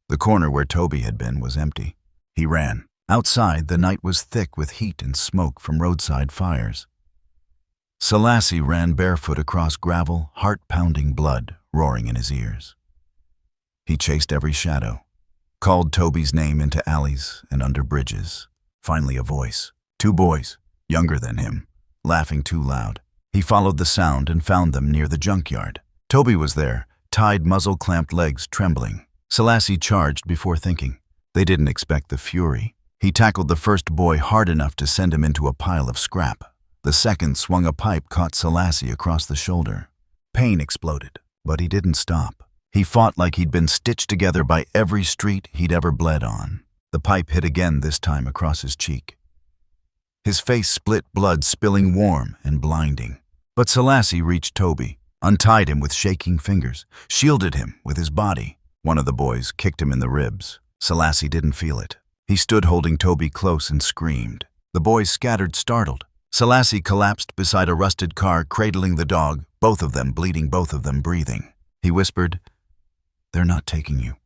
The corner where Toby had been was empty. He ran. Outside, the night was thick with heat and smoke from roadside fires. Selassie ran barefoot across gravel, heart-pounding blood roaring in his ears. He chased every shadow, called Toby's name into alleys and under bridges. Finally a voice. 2 boys, younger than him, laughing too loud. He followed the sound and found them near the junkyard. Toby was there, tied muzzle-clamped legs trembling. Selassie charged before thinking. They didn't expect the fury. He tackled the first boy hard enough to send him into a pile of scrap. The second swung a pipe, caught Selassie across the shoulder. Pain exploded, but he didn't stop. He fought like he'd been stitched together by every street he'd ever bled on. The pipe hit again, this time across his cheek. His face split, blood spilling warm and blinding. But Selassie reached Toby, untied him with shaking fingers, shielded him with his body. One of the boys kicked him in the ribs. Selassie didn't feel it. He stood holding Toby close and screamed. The boys scattered, startled. Selassie collapsed beside a rusted car, cradling the dog, both of them bleeding, both of them breathing. He whispered, "They're not taking you.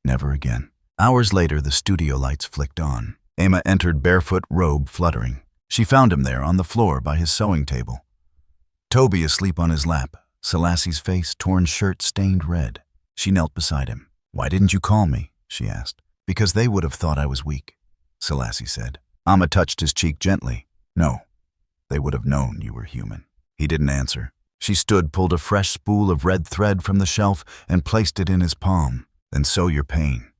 Never again." Hours later, the studio lights flicked on. Emma entered, barefoot, robe fluttering. She found him there on the floor by his sewing table. Toby asleep on his lap, Selassie's face, torn shirt stained red. She knelt beside him. "Why didn't you call me?" she asked. "Because they would have thought I was weak," Selassie said. Amma touched his cheek gently. "No, they would have known you were human." He didn't answer. She stood, pulled a fresh spool of red thread from the shelf and placed it in his palm. "Then sew your pain.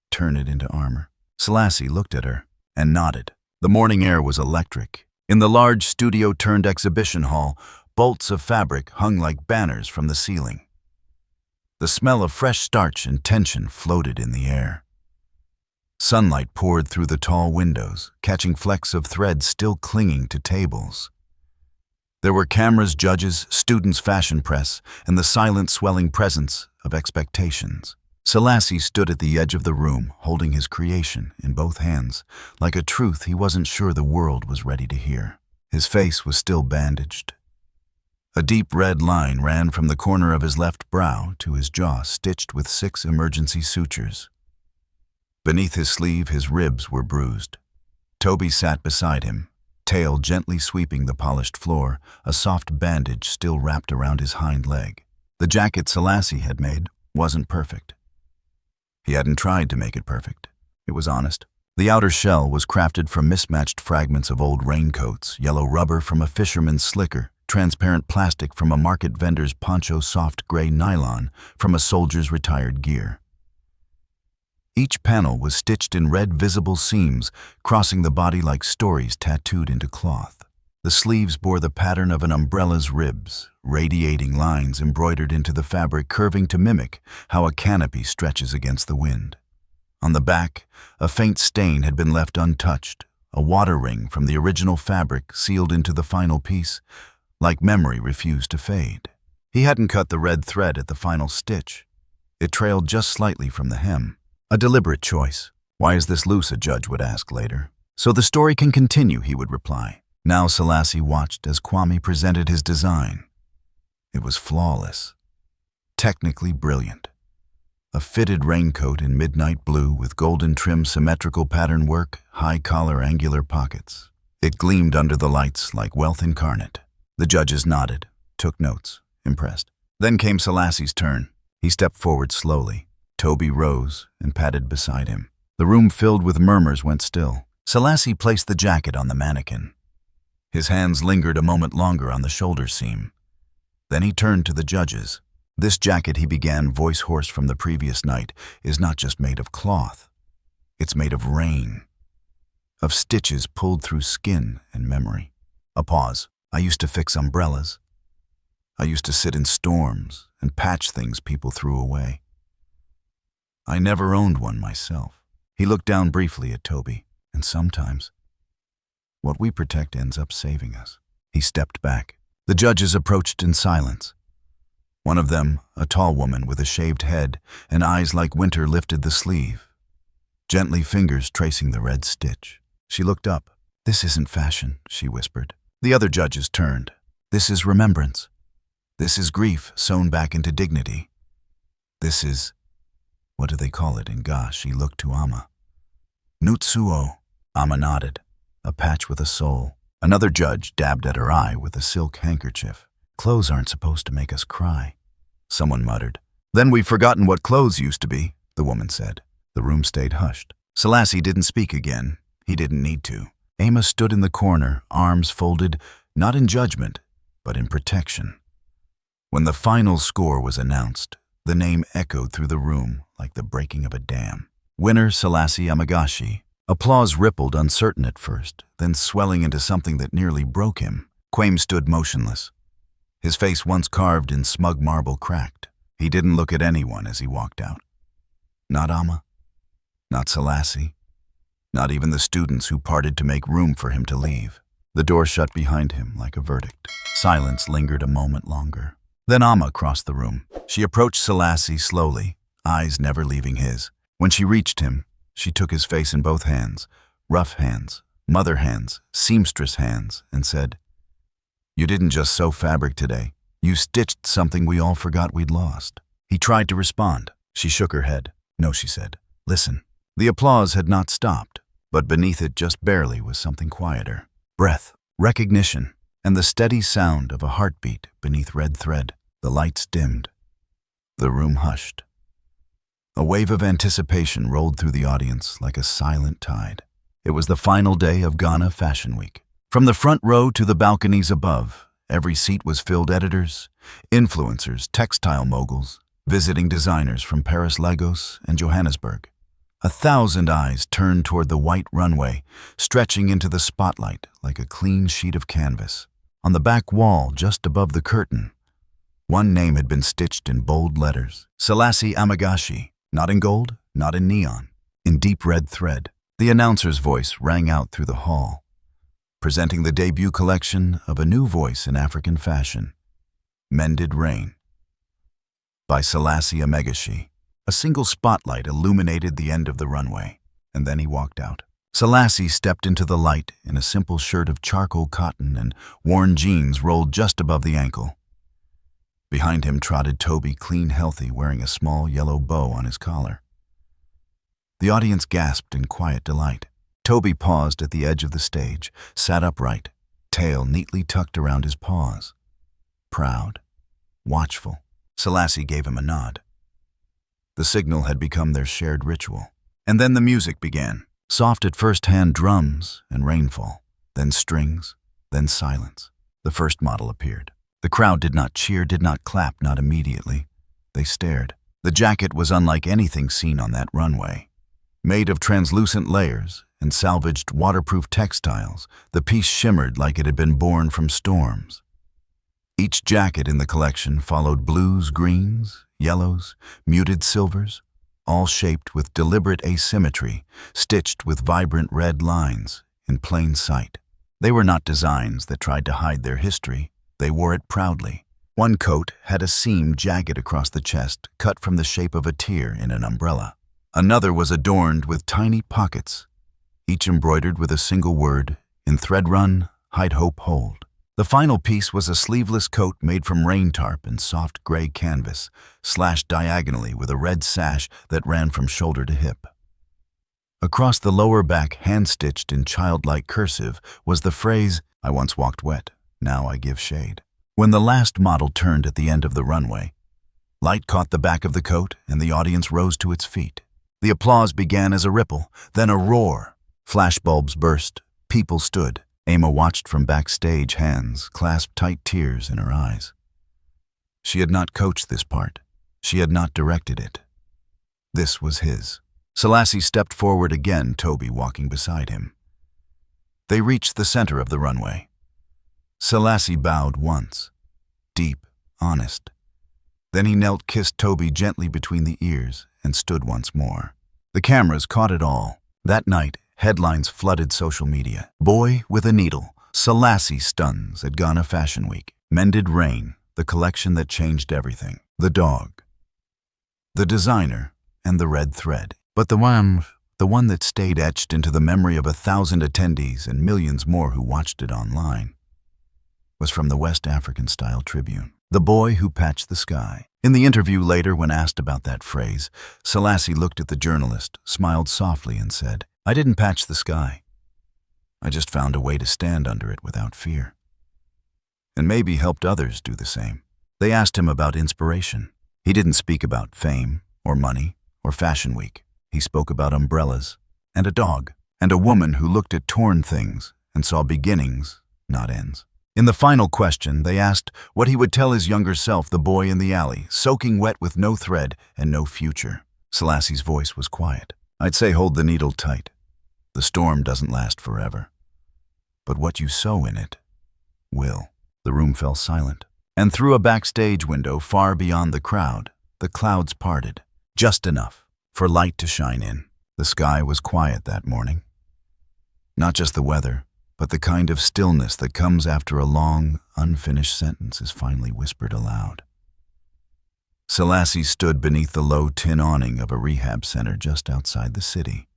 Turn it into armor." Selassie looked at her and nodded. The morning air was electric. In the large studio-turned-exhibition hall, bolts of fabric hung like banners from the ceiling. The smell of fresh starch and tension floated in the air. Sunlight poured through the tall windows, catching flecks of thread still clinging to tables. There were cameras, judges, students' fashion press, and the silent swelling presence of expectations. Selassie stood at the edge of the room, holding his creation in both hands, like a truth he wasn't sure the world was ready to hear. His face was still bandaged. A deep red line ran from the corner of his left brow to his jaw, stitched with 6 emergency sutures. Beneath his sleeve, his ribs were bruised. Toby sat beside him, tail gently sweeping the polished floor, a soft bandage still wrapped around his hind leg. The jacket Selassie had made wasn't perfect. He hadn't tried to make it perfect. It was honest. The outer shell was crafted from mismatched fragments of old raincoats, yellow rubber from a fisherman's slicker, transparent plastic from a market vendor's poncho, soft gray nylon from a soldier's retired gear. Each panel was stitched in red visible seams, crossing the body like stories tattooed into cloth. The sleeves bore the pattern of an umbrella's ribs, radiating lines embroidered into the fabric, curving to mimic how a canopy stretches against the wind. On the back, a faint stain had been left untouched, a water ring from the original fabric sealed into the final piece, like memory refused to fade. He hadn't cut the red thread at the final stitch. It trailed just slightly from the hem. A deliberate choice. "Why is this loose?" a judge would ask later. "So the story can continue," he would reply. Now Selassie watched as Kwame presented his design. It was flawless, technically brilliant. A fitted raincoat in midnight blue with golden trim symmetrical pattern work, high collar angular pockets. It gleamed under the lights like wealth incarnate. The judges nodded, took notes, impressed. Then came Selassie's turn. He stepped forward slowly. Toby rose and padded beside him. The room filled with murmurs went still. Selassie placed the jacket on the mannequin. His hands lingered a moment longer on the shoulder seam. Then he turned to the judges. "This jacket," he began, voice hoarse from the previous night, "is not just made of cloth. It's made of rain, of stitches pulled through skin and memory." A pause. "I used to fix umbrellas. I used to sit in storms and patch things people threw away. I never owned one myself." He looked down briefly at Toby. "And sometimes, what we protect ends up saving us." He stepped back. The judges approached in silence. One of them, a tall woman with a shaved head and eyes like winter, lifted the sleeve, gently fingers tracing the red stitch. She looked up. "This isn't fashion," she whispered. The other judges turned. "This is remembrance. This is grief sewn back into dignity. This is, what do they call it in Ga?" She looked to Amma. "Nutsuo." Amma nodded. "A patch with a soul." Another judge dabbed at her eye with a silk handkerchief. "Clothes aren't supposed to make us cry," someone muttered. "Then we've forgotten what clothes used to be," the woman said. The room stayed hushed. Selassie didn't speak again. He didn't need to. Amma stood in the corner, arms folded, not in judgment, but in protection. When the final score was announced, the name echoed through the room like the breaking of a dam. Winner Selassie Amagashi. Applause rippled, uncertain at first, then swelling into something that nearly broke him. Kwame stood motionless. His face, once carved in smug marble, cracked. He didn't look at anyone as he walked out. Not Amma, not Selassie, not even the students who parted to make room for him to leave. The door shut behind him like a verdict. Silence lingered a moment longer. Then Amma crossed the room. She approached Selassie slowly, eyes never leaving his. When she reached him, she took his face in both hands, rough hands, mother hands, seamstress hands, and said, "You didn't just sew fabric today. You stitched something we all forgot we'd lost." He tried to respond. She shook her head. "No," she said. "Listen." The applause had not stopped, but beneath it, just barely, was something quieter. Breath, recognition, and the steady sound of a heartbeat beneath red thread. The lights dimmed. The room hushed. A wave of anticipation rolled through the audience like a silent tide. It was the final day of Ghana Fashion Week. From the front row to the balconies above, every seat was filled. Editors, influencers, textile moguls, visiting designers from Paris, Lagos, and Johannesburg. 1,000 eyes turned toward the white runway, stretching into the spotlight like a clean sheet of canvas. On the back wall, just above the curtain, one name had been stitched in bold letters. Selassie Amagashi. Not in gold, not in neon, in deep red thread. The announcer's voice rang out through the hall, presenting the debut collection of a new voice in African fashion, Mended Rain, by Selassie Amagashi. A single spotlight illuminated the end of the runway, and then he walked out. Selassie stepped into the light in a simple shirt of charcoal cotton and worn jeans rolled just above the ankle. Behind him trotted Toby, clean, healthy, wearing a small yellow bow on his collar. The audience gasped in quiet delight. Toby paused at the edge of the stage, sat upright, tail neatly tucked around his paws. Proud, watchful. Selassie gave him a nod. The signal had become their shared ritual. And then the music began. Soft at first hand drums and rainfall, then strings, then silence. The first model appeared. The crowd did not cheer, did not clap, not immediately. They stared. The jacket was unlike anything seen on that runway. Made of translucent layers and salvaged waterproof textiles, the piece shimmered like it had been born from storms. Each jacket in the collection followed blues, greens, yellows, muted silvers, all shaped with deliberate asymmetry, stitched with vibrant red lines in plain sight. They were not designs that tried to hide their history. They wore it proudly. One coat had a seam jagged across the chest, cut from the shape of a tear in an umbrella. Another was adorned with tiny pockets, each embroidered with a single word, in thread run, hide hope hold. The final piece was a sleeveless coat made from rain tarp and soft gray canvas, slashed diagonally with a red sash that ran from shoulder to hip. Across the lower back, hand-stitched in childlike cursive, was the phrase, "I once walked wet, now I give shade." When the last model turned at the end of the runway, light caught the back of the coat and the audience rose to its feet. The applause began as a ripple, then a roar. Flashbulbs burst, people stood. Emma watched from backstage, hands clasped tight, tears in her eyes. She had not coached this part. She had not directed it. This was his. Selassie stepped forward again, Toby walking beside him. They reached the center of the runway. Selassie bowed once, deep, honest. Then he knelt, kissed Toby gently between the ears, and stood once more. The cameras caught it all. That night, headlines flooded social media. Boy with a needle, Selassie stuns at Ghana Fashion Week. Mended Rain, the collection that changed everything. The dog, the designer, and the red thread. But the one that stayed etched into the memory of 1,000 attendees and millions more who watched it online, was from the West African-style Tribune. The boy who patched the sky. In the interview later, when asked about that phrase, Selassie looked at the journalist, smiled softly, and said, "I didn't patch the sky. I just found a way to stand under it without fear. And maybe helped others do the same." They asked him about inspiration. He didn't speak about fame, or money, or Fashion Week. He spoke about umbrellas, and a dog, and a woman who looked at torn things and saw beginnings, not ends. In the final question, they asked what he would tell his younger self, the boy in the alley, soaking wet with no thread and no future. Selassie's voice was quiet. "I'd say hold the needle tight. The storm doesn't last forever. But what you sow in it will." The room fell silent. And through a backstage window far beyond the crowd, the clouds parted, just enough for light to shine in. The sky was quiet that morning. Not just the weather, but the kind of stillness that comes after a long, unfinished sentence is finally whispered aloud. Selassie stood beneath the low tin awning of a rehab center just outside the city.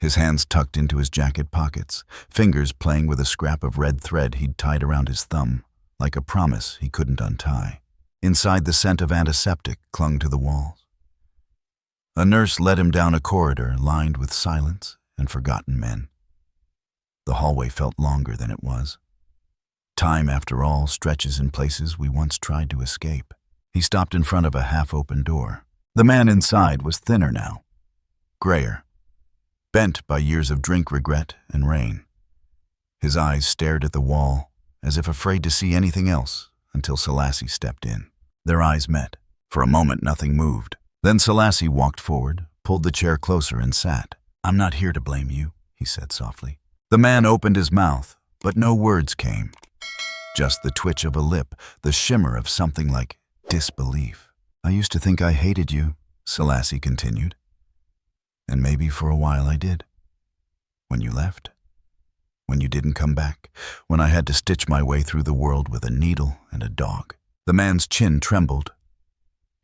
His hands tucked into his jacket pockets, fingers playing with a scrap of red thread he'd tied around his thumb, like a promise he couldn't untie. Inside, the scent of antiseptic clung to the walls. A nurse led him down a corridor lined with silence and forgotten men. The hallway felt longer than it was. Time, after all, stretches in places we once tried to escape. He stopped in front of a half-open door. The man inside was thinner now, grayer, bent by years of drink, regret, and rain. His eyes stared at the wall, as if afraid to see anything else, until Selassie stepped in. Their eyes met. For a moment, nothing moved. Then Selassie walked forward, pulled the chair closer, and sat. "I'm not here to blame you," he said softly. The man opened his mouth, but no words came. Just the twitch of a lip, the shimmer of something like disbelief. "I used to think I hated you," Selassie continued. "And maybe for a while I did. When you left. When you didn't come back. When I had to stitch my way through the world with a needle and a dog." The man's chin trembled.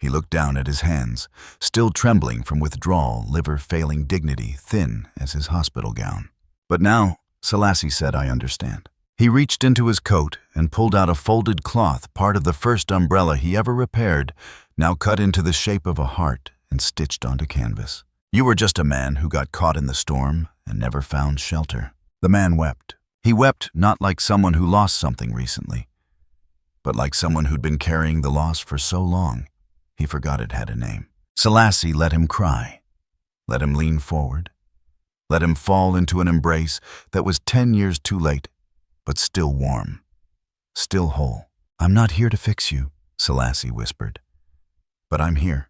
He looked down at his hands, still trembling from withdrawal, liver failing dignity, thin as his hospital gown. "But now," Selassie said, "I understand." He reached into his coat and pulled out a folded cloth, part of the first umbrella he ever repaired, now cut into the shape of a heart and stitched onto canvas. You were just a man who got caught in the storm and never found shelter." The man wept. He wept not like someone who lost something recently, but like someone who'd been carrying the loss for so long, he forgot it had a name. Selassie let him cry, let him lean forward, let him fall into an embrace that was 10 years too late, but still warm, still whole. "I'm not here to fix you," Selassie whispered, "but I'm here.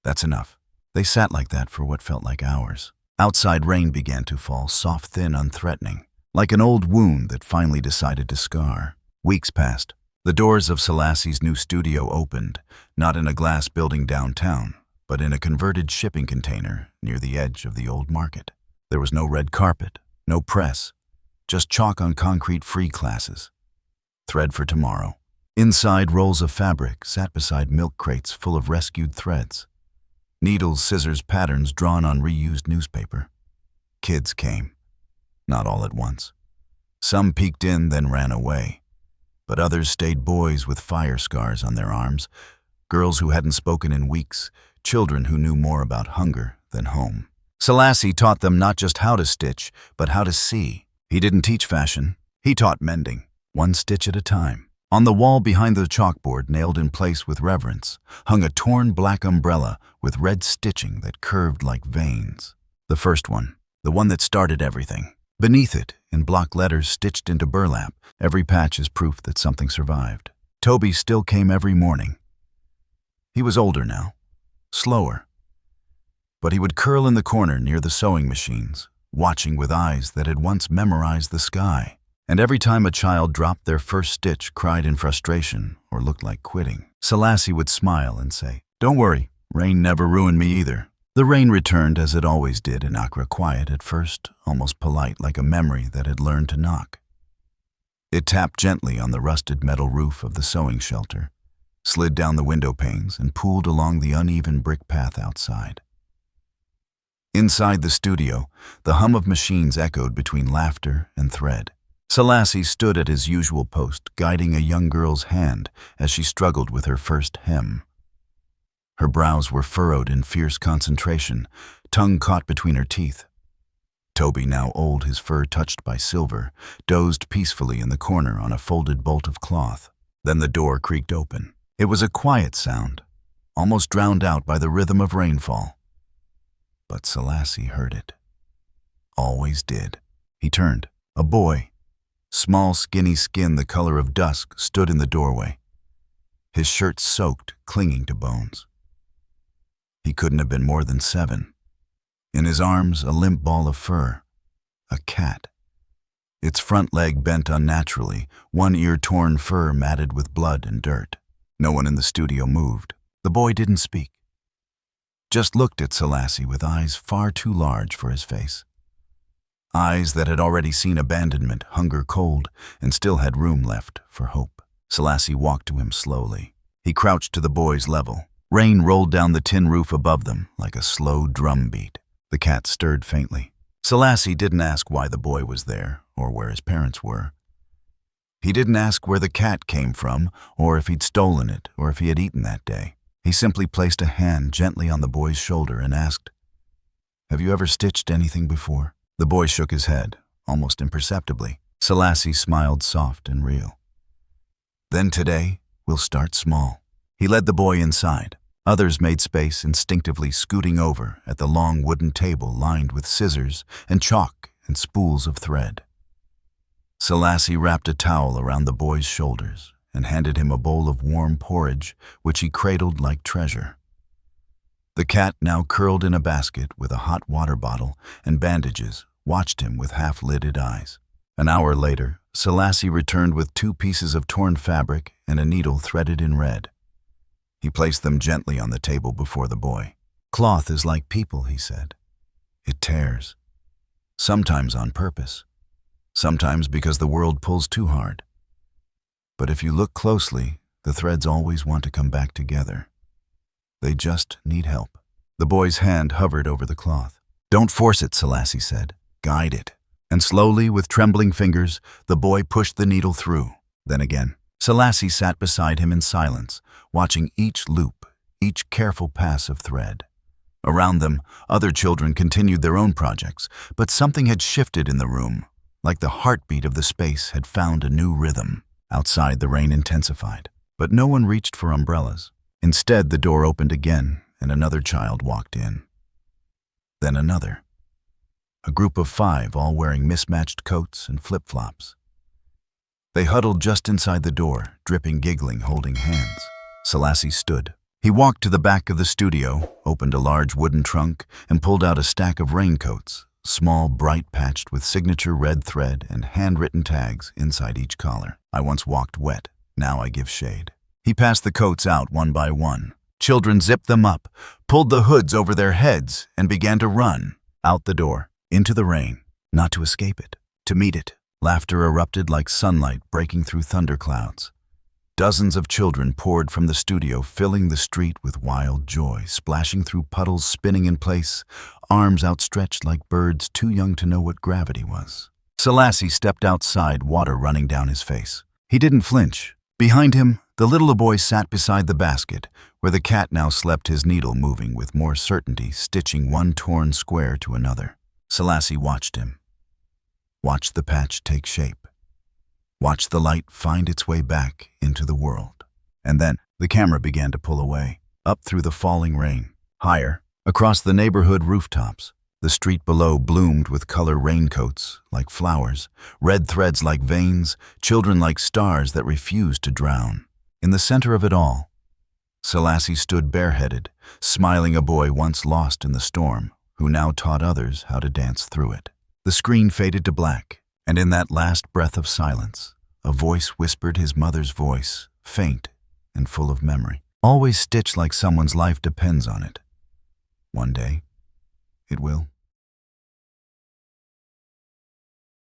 That's enough." They sat like that for what felt like hours. Outside, rain began to fall, soft, thin, unthreatening, like an old wound that finally decided to scar. Weeks passed. The doors of Selassie's new studio opened, not in a glass building downtown, but in a converted shipping container near the edge of the old market. There was no red carpet, no press, just chalk on concrete free classes. Thread for tomorrow. Inside, rolls of fabric sat beside milk crates full of rescued threads. Needles, scissors, patterns drawn on reused newspaper. Kids came. Not all at once. Some peeked in, then ran away. But others stayed, boys with fire scars on their arms, girls who hadn't spoken in weeks, children who knew more about hunger than home. Selassie taught them not just how to stitch, but how to see. He didn't teach fashion. He taught mending, one stitch at a time. On the wall behind the chalkboard, nailed in place with reverence, hung a torn black umbrella with red stitching that curved like veins. The first one, the one that started everything. Beneath it, in block letters stitched into burlap, every patch is proof that something survived. Toby still came every morning. He was older now, slower. But he would curl in the corner near the sewing machines, watching with eyes that had once memorized the sky. And every time a child dropped their first stitch, cried in frustration, or looked like quitting, Selassie would smile and say, "Don't worry, rain never ruined me either." The rain returned as it always did in Accra, quiet at first, almost polite, like a memory that had learned to knock. It tapped gently on the rusted metal roof of the sewing shelter, slid down the window panes, and pooled along the uneven brick path outside. Inside the studio, the hum of machines echoed between laughter and thread. Selassie stood at his usual post, guiding a young girl's hand as she struggled with her first hem. Her brows were furrowed in fierce concentration, tongue caught between her teeth. Toby, now old, his fur touched by silver, dozed peacefully in the corner on a folded bolt of cloth. Then the door creaked open. It was a quiet sound, almost drowned out by the rhythm of rainfall. But Selassie heard it. Always did. He turned. A boy, small, skinny skin the color of dusk, stood in the doorway, his shirt soaked, clinging to bones. He couldn't have been more than 7. In his arms, a limp ball of fur. A cat. Its front leg bent unnaturally, one ear torn, fur matted with blood and dirt. No one in the studio moved. The boy didn't speak. Just looked at Selassie with eyes far too large for his face. Eyes that had already seen abandonment, hunger, cold, and still had room left for hope. Selassie walked to him slowly. He crouched to the boy's level. Rain rolled down the tin roof above them like a slow drum beat. The cat stirred faintly. Selassie didn't ask why the boy was there or where his parents were. He didn't ask where the cat came from or if he'd stolen it or if he had eaten that day. He simply placed a hand gently on the boy's shoulder and asked, "Have you ever stitched anything before?" The boy shook his head, almost imperceptibly. Selassie smiled soft and real. "Then today, we'll start small." He led the boy inside. Others made space, instinctively scooting over at the long wooden table lined with scissors and chalk and spools of thread. Selassie wrapped a towel around the boy's shoulders and handed him a bowl of warm porridge, which he cradled like treasure. The cat, now curled in a basket with a hot water bottle and bandages, watched him with half-lidded eyes. An hour later, Selassie returned with 2 pieces of torn fabric and a needle threaded in red. He placed them gently on the table before the boy. "Cloth is like people," he said. "It tears. Sometimes on purpose. Sometimes because the world pulls too hard. But if you look closely, the threads always want to come back together. They just need help." The boy's hand hovered over the cloth. "Don't force it," Selassie said. "Guide it." And slowly, with trembling fingers, the boy pushed the needle through. Then again. Selassie sat beside him in silence, watching each loop, each careful pass of thread. Around them, other children continued their own projects, but something had shifted in the room, like the heartbeat of the space had found a new rhythm. Outside, the rain intensified, but no one reached for umbrellas. Instead, the door opened again, and another child walked in. Then another. A group of 5, all wearing mismatched coats and flip-flops. They huddled just inside the door, dripping, giggling, holding hands. Selassie stood. He walked to the back of the studio, opened a large wooden trunk, and pulled out a stack of raincoats, small, bright patched with signature red thread and handwritten tags inside each collar. I once walked wet, now I give shade. He passed the coats out one by one. Children zipped them up, pulled the hoods over their heads, and began to run out the door, into the rain, not to escape it, to meet it. Laughter erupted like sunlight breaking through thunderclouds. Dozens of children poured from the studio, filling the street with wild joy, splashing through puddles, spinning in place, arms outstretched like birds too young to know what gravity was. Selassie stepped outside, water running down his face. He didn't flinch. Behind him, the little boy sat beside the basket, where the cat now slept, his needle moving with more certainty, stitching one torn square to another. Selassie watched him. Watched the patch take shape. Watched the light find its way back into the world. And then the camera began to pull away, up through the falling rain, higher, across the neighborhood rooftops. The street below bloomed with color raincoats like flowers, red threads like veins, children like stars that refused to drown. In the center of it all, Selassie stood bareheaded, smiling, a boy once lost in the storm, who now taught others how to dance through it. The screen faded to black, and in that last breath of silence, a voice whispered his mother's voice, faint and full of memory. Always stitched like someone's life depends on it. One day, it will.